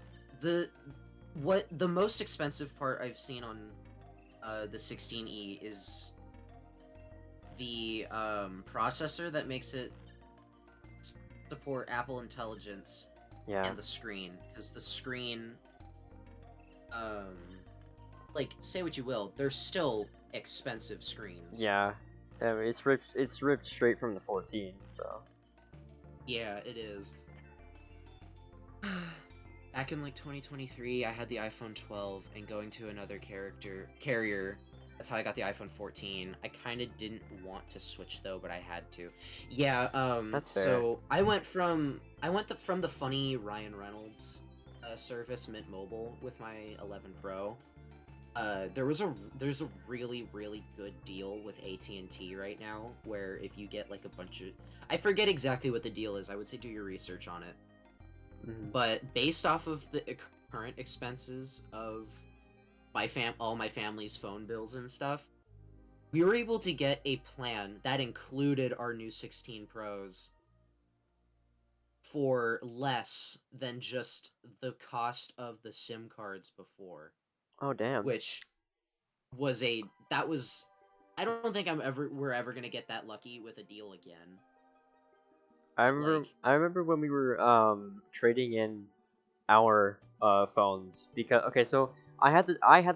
most expensive part I've seen on the 16E is the processor that makes it support Apple Intelligence and the screen, because the screen, like, say what you will, they're still expensive screens. Yeah, it's ripped straight from the 14, so yeah, it is. Back in like 2023, I had the iPhone 12, and going to another carrier That's how I got the iPhone 14. I kind of didn't want to switch though, but I had to. Yeah. That's fair. So I went from the funny Ryan Reynolds service Mint Mobile with my 11 Pro. There's a really good deal with AT&T right now, where if you get like a bunch of, I forget exactly what the deal is. I would say do your research on it. Mhm. But based off of the current expenses of all my family's phone bills and stuff, we were able to get a plan that included our new 16 Pros for less than just the cost of the SIM cards before, Oh damn. which was I don't think we're ever gonna get that lucky with a deal again. Like, I remember when we were trading in our phones, because okay, so I had the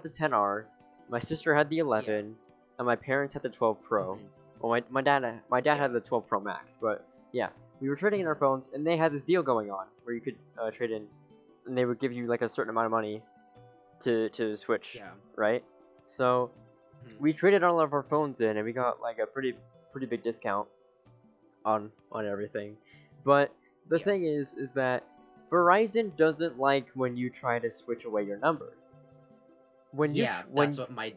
10R, my sister had the 11, and my parents had the 12 Pro. mhm, Well, my dad Yeah. had the 12 Pro Max, but yeah, we were trading in our phones, and they had this deal going on where you could trade in, and they would give you like a certain amount of money to switch, yeah. right? So Mhm. we traded all of our phones in, and we got like a pretty big discount on everything. But the Yeah. thing is that Verizon doesn't like when you try to switch away your number. When you Yeah, that's what my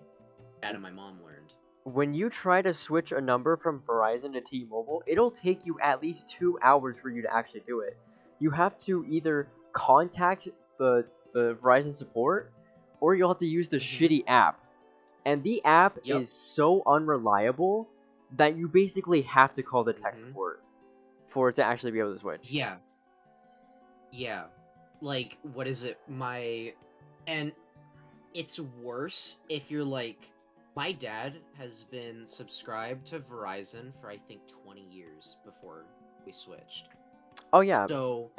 dad and my mom learned. when you try to switch a number from Verizon to T-Mobile, it'll take you at least 2 hours for you to actually do it. You have to either contact the Verizon support, or you'll have to use the Mhm. shitty app. And the app Yep. is so unreliable that you basically have to call the tech Mhm. support for it to actually be able to switch. Yeah. Yeah. Like, what is it? And it's worse if you're like, my dad has been subscribed to Verizon for I think 20 years before we switched. Oh yeah, So,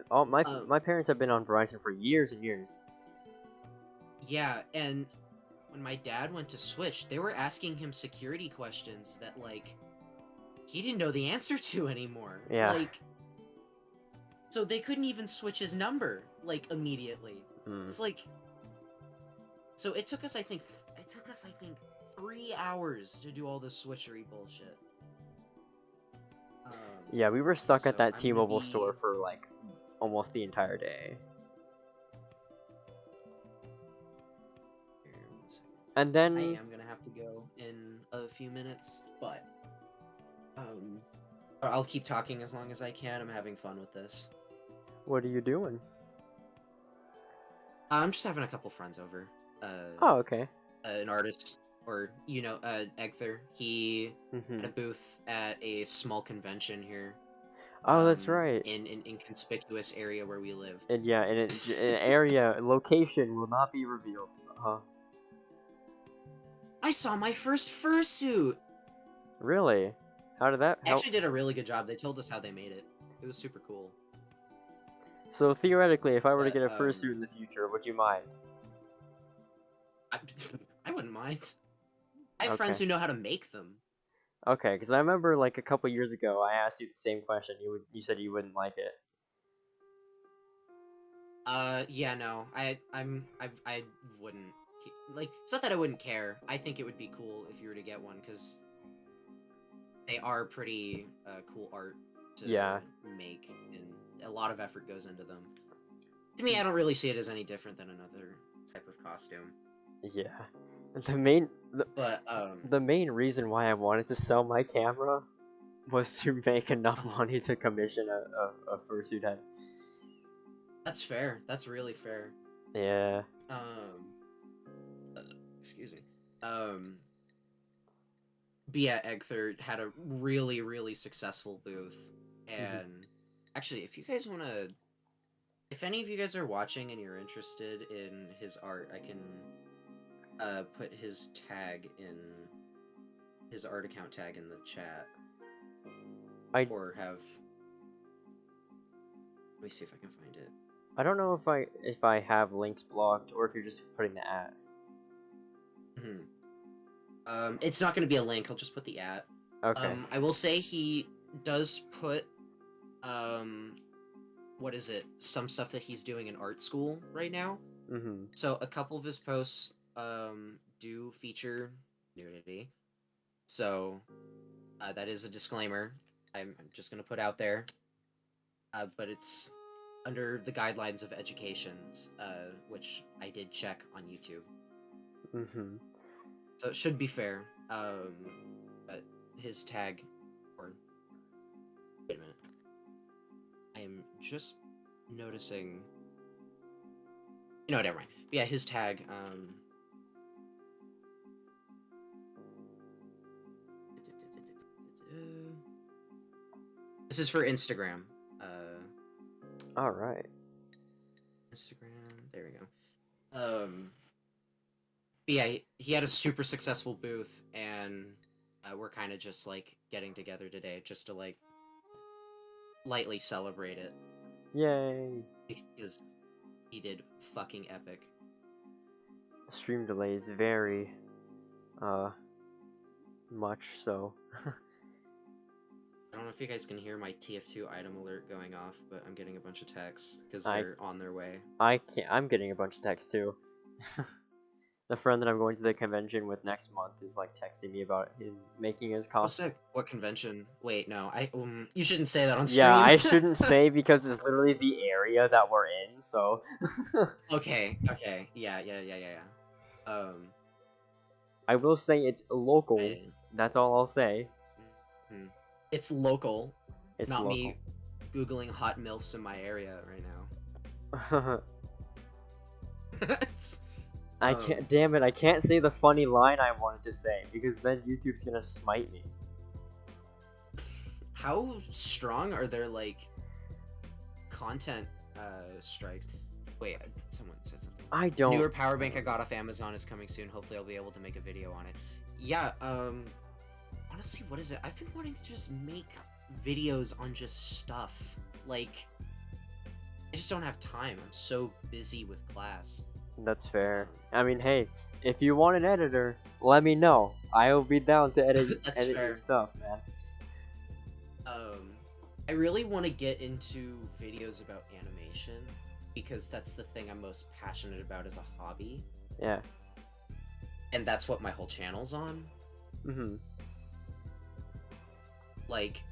all my um, parents have been on Verizon for years and years. yeah, and when my dad went to switch, they were asking him security questions that like he didn't know the answer to anymore. Yeah. Like, so they couldn't even switch his number like immediately. Mm. It's like, so it took us I think 3 hours to do all this switchery bullshit. Yeah, we were stuck at so that I'm gonna T-Mobile store be- for like almost the entire day. Here, 1 second. And then I am gonna have to go in a few minutes, but I'll keep talking as long as I can. I'm having fun with this. what are you doing? I'm just having a couple friends over. Oh, okay. An artist, or Egther. He had a Mhm. booth at a small convention here. Oh, that's right. In an inconspicuous area where we live. And yeah, in an area location will not be revealed. Huh? I saw my first fursuit. Really? How did that They help? actually did a really good job. They told us how they made it. It was super cool. So theoretically, if I were to But, get a fursuit in the future, would you mind? I wouldn't mind. I have friends Okay. who know how to make them. Okay, because I remember like a couple years ago, I asked you the same question. You said you wouldn't like it. Yeah, no. I wouldn't like. It's not that I wouldn't care. I think it would be cool if you were to get one because they are pretty cool art to Yeah. make, and a lot of effort goes into them. To me, I don't really see it as any different than another type of costume. Yeah. The main But the main reason why I wanted to sell my camera was to make enough money to commission a fursuit head. that's fair. That's really fair. Yeah. Excuse me. But yeah, Egther had a really successful booth, and actually, if you guys want to, if any of you guys are watching and you're interested in his art, I can put his art account tag in the chat, or have. Let me see if I can find it. I don't know if I have links blocked or if you're just putting the at. It's not going to be a link. I'll just put the at. Okay. I will say he does put what is it? Some stuff that he's doing in art school right now. Mhm. So a couple of his posts do feature nudity. So that is a disclaimer. I'm just gonna put out there. But it's under the guidelines of educations, which I did check on YouTube. Mm-hmm. So it should be fair. But his tag, or wait a minute, I am just noticing. You know what? Never mind. But yeah, his tag. This is for Instagram. All right. Instagram. There we go. But yeah, he had a super successful booth, and we're kind of just like getting together today just to like lightly celebrate it Yay. because he did fucking epic. The stream delay is very, much so. I don't know if you guys can hear my TF2 item alert going off, but I'm getting a bunch of texts because I- they're on their way. I can't. I'm getting a bunch of texts too. The friend that I'm going to the convention with next month is like texting me about him making his Oh, costume. sick. What convention? Wait, no. You shouldn't say that on stream. Yeah, I shouldn't say because it's literally the area that we're in. So. Okay. Yeah. I will say it's local. I- That's all I'll say. It's local. It's not local. me googling hot milfs in my area right now. It's- I Um, can't. Damn it! I can't say the funny line I wanted to say because then YouTube's gonna smite me. How strong are their like content strikes? Wait, someone said something. I don't. Newer power bank I got off Amazon is coming soon. Hopefully, I'll be able to make a video on it. Yeah. Honestly, what is it? I've been wanting to just make videos on just stuff. Like, I just don't have time. I'm so busy with class. That's fair. I mean, hey, if you want an editor, let me know. I'll be down to edit That's edit fair. your stuff, man. I really want to get into videos about animation because that's the thing I'm most passionate about as a hobby, Yeah. and that's what my whole channel's on. Mhm. Like,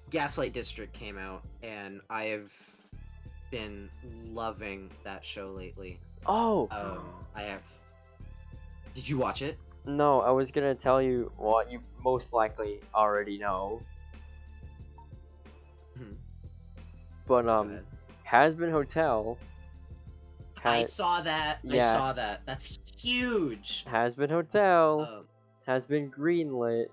Gaslight District came out, and I have been loving that show lately. Oh. I have. Did you watch it? No, I was gonna tell you what you most likely already know, Mhm. but Go ahead. Has-Been Hotel. I saw that. I yeah. saw that. That's huge. Has-Been Hotel Um, has been greenlit.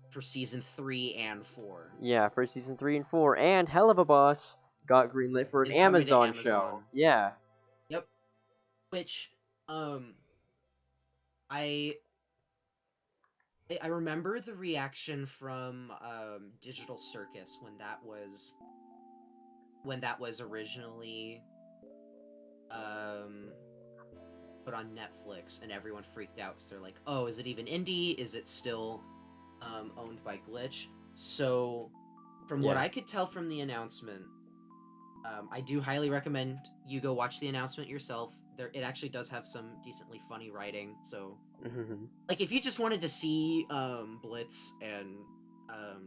for season 3 and 4. Yeah, for season 3 and 4, and Hell of a Boss got greenlit for an Is coming to Amazon show. Amazon. Yeah. Which, I remember the reaction from Digital Circus when that was originally put on Netflix, and everyone freaked out because they're like, "Oh, is it even indie? Is it still owned by Glitch?" So, from what Yeah. I could tell from the announcement, I do highly recommend you go watch the announcement yourself. It actually does have some decently funny writing. So, Mhm. like, if you just wanted to see Blitz and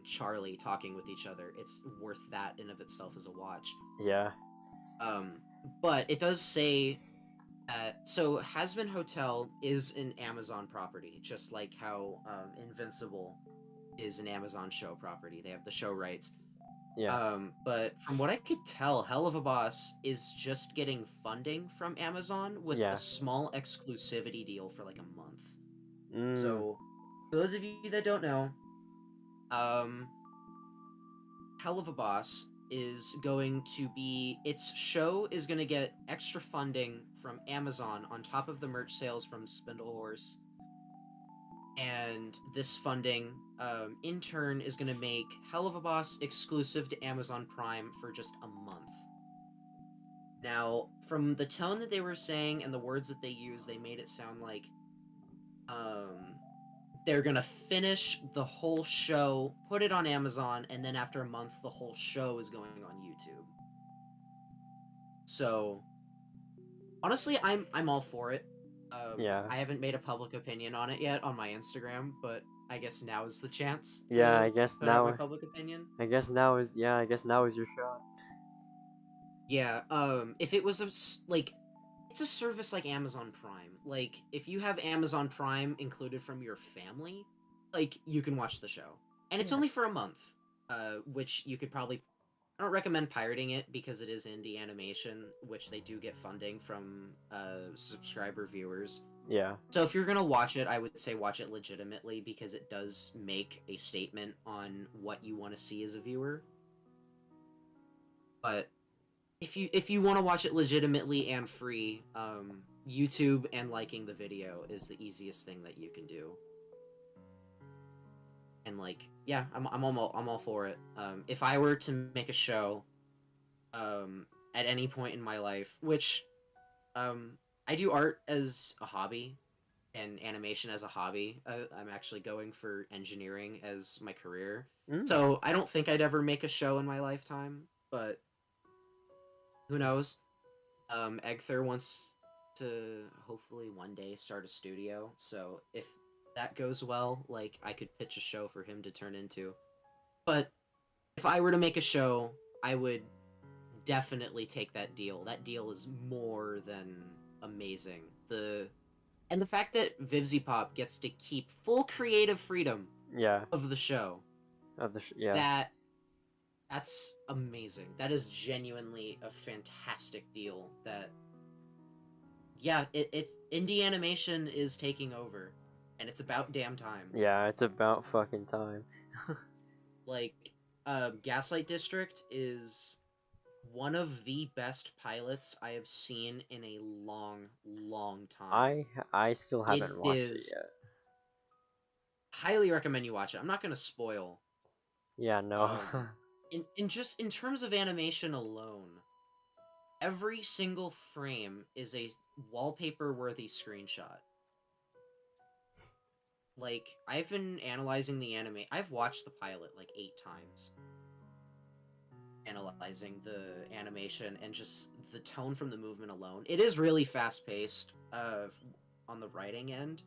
Charlie talking with each other, it's worth that in of itself as a watch. Yeah. But it does say so Has-Been Hotel is an Amazon property, just like how Invincible is an Amazon show property. They have the show rights. Yeah. But from what I could tell, Hell of a Boss is just getting funding from Amazon with Yeah. a small exclusivity deal for like a month. Mm. So, for those of you that don't know, Hell of a Boss is going to be its show is going to get extra funding from Amazon on top of the merch sales from Spindle Horse. And this funding, in turn, is going to make Hell of a Boss exclusive to Amazon Prime for just a month. Now, from the tone that they were saying and the words that they used, they made it sound like they're going to finish the whole show, put it on Amazon, and then after a month, the whole show is going on YouTube. So, honestly, I'm all for it. Yeah. I haven't made a public opinion on it yet on my Instagram, but I guess now is the chance to Yeah, I guess put out my now. public opinion. I guess now is your shot. Yeah, if it was like, it's a service like Amazon Prime. Like, if you have Amazon Prime included from your family, like, you can watch the show. And it's Yeah. only for a month, which you could probably... I don't recommend pirating it because it is indie animation, which they do get funding from subscriber viewers. Yeah. So if you're gonna watch it, I would say watch it legitimately because it does make a statement on what you want to see as a viewer. But if you want to watch it legitimately and free, YouTube and liking the video is the easiest thing that you can do. And like, yeah, I'm all for it. If I were to make a show, at any point in my life, which, I do art as a hobby and animation as a hobby. I'm actually going for engineering as my career. Mm. So I don't think I'd ever make a show in my lifetime, but who knows? Egther wants to hopefully one day start a studio, so if that goes well, like, I could pitch a show for him to turn into. But if I were to make a show, I would definitely take that deal. That deal is more than amazing. And the fact that VivziePop gets to keep full creative freedom Yeah. of the show, Yeah. that's amazing. That is genuinely a fantastic deal. That, yeah, it indie animation is taking over, and it's about damn time. Yeah, it's about fucking time. Like, Gaslight District is one of the best pilots I have seen in a long, long time. I still haven't It watched it is- yet. Highly recommend you watch it. I'm not gonna spoil. Yeah, no. In just in terms of animation alone, every single frame is a wallpaper-worthy screenshot. Like, I've been analyzing the anime. I've watched the pilot like 8 times. Analyzing the animation and just the tone from the movement alone. It is really fast-paced on the writing end.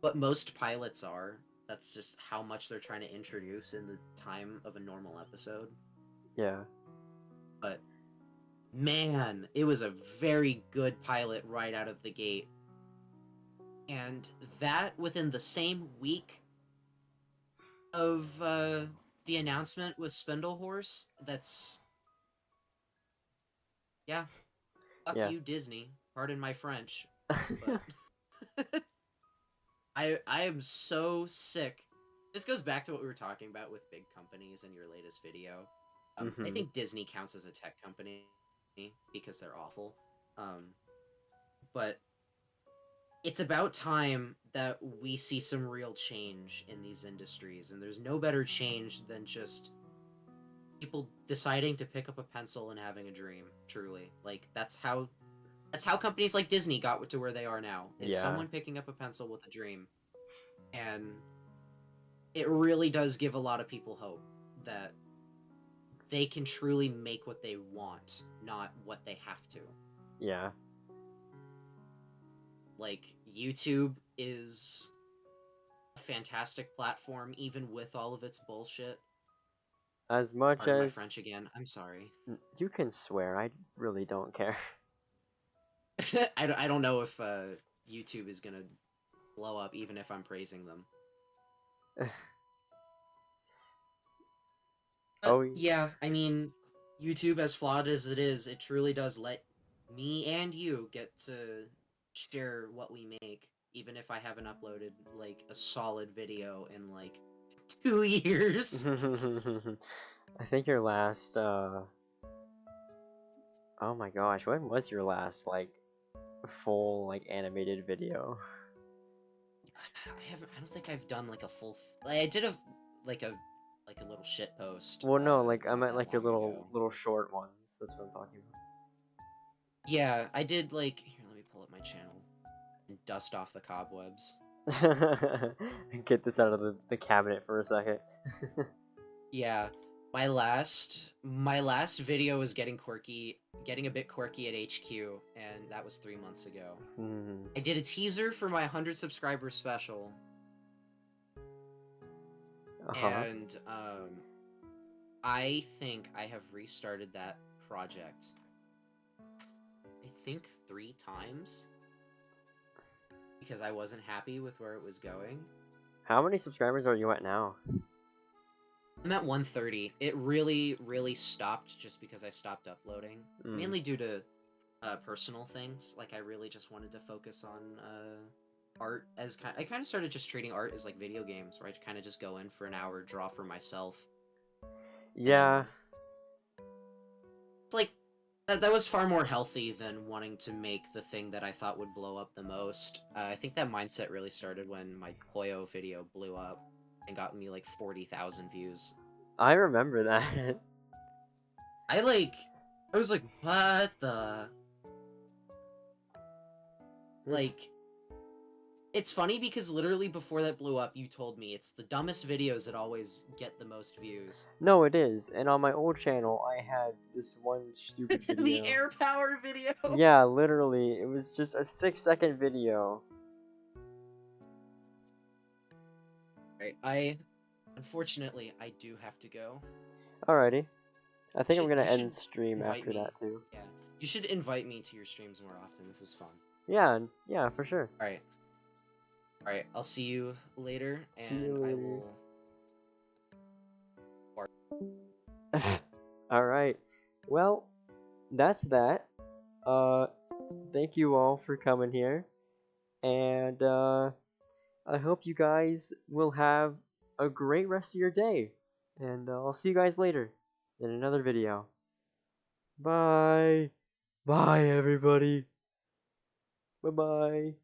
But most pilots are. That's just how much they're trying to introduce in the time of a normal episode. Yeah. But man, it was a very good pilot right out of the gate. And that within the same week of the announcement with Spindlehorse, that's... Yeah. Fuck Yeah. you, Disney. Pardon my French. But... I am so sick. This goes back to what we were talking about with big companies in your latest video. I Mhm. think Disney counts as a tech company because they're awful. But it's about time that we see some real change in these industries, and there's no better change than just people deciding to pick up a pencil and having a dream, truly. Like, that's how companies like Disney got to where they are now. Is Yeah. someone picking up a pencil with a dream. And it really does give a lot of people hope that they can truly make what they want, not what they have to. Yeah. Like, YouTube is a fantastic platform, even with all of its bullshit. As much Pardon my as French again. I'm sorry. you can swear, I really don't care. I don't know if YouTube is gonna blow up, even if I'm praising them. But, Oh, yeah, I mean, YouTube, as flawed as it is, it truly does let me and you get to share what we make, even if I haven't uploaded, like, a solid video in, like, 2 years. I think your last, oh my gosh, when was your last, like, full, like, animated video? I don't think I've done, like, a full... I did a little shit post. Well, no, like, I not meant, that like, your long ago. little short ones. That's what I'm talking Yeah, I did, like... Here, let me pull up my channel and dust off the cobwebs. about. Get this out of the cabinet for a second. Yeah, my last video was getting a bit quirky at HQ, and that was 3 months ago. I did a teaser for my 100 subscriber special, and I think I have restarted that project. I think 3 times because I wasn't happy with where it was going. How many subscribers are you at now? I'm at 130. It really stopped just because I stopped uploading, mainly due to personal things. Like I really just wanted to focus on art as I kind of started just treating art as like video games, where I kind of just go in for an hour, draw for myself. Yeah. It's like that was far more healthy than wanting to make the thing that I thought would blow up the most. I think that mindset really started when my Koyo video blew up and got me like 40,000 views. I remember that. I was like, what the? Like, it's funny because literally before that blew up, you told me it's the dumbest videos that always get the most views. No, it is. And on my old channel, I had this one stupid video. The air power video. Yeah, literally, it was just a 6-second video. Right, unfortunately, I do have to go. Alrighty. I think I'm gonna you end should stream invite after me. that too. Yeah, you should invite me to your streams more often. This is fun. Yeah, yeah, for sure. All right. I'll see you later, and See you I later. will. Alright. Well, that's that. Thank you all for coming here. And I hope you guys will have a great rest of your day. And I'll see you guys later in another video. Bye. Bye, everybody. Bye-bye.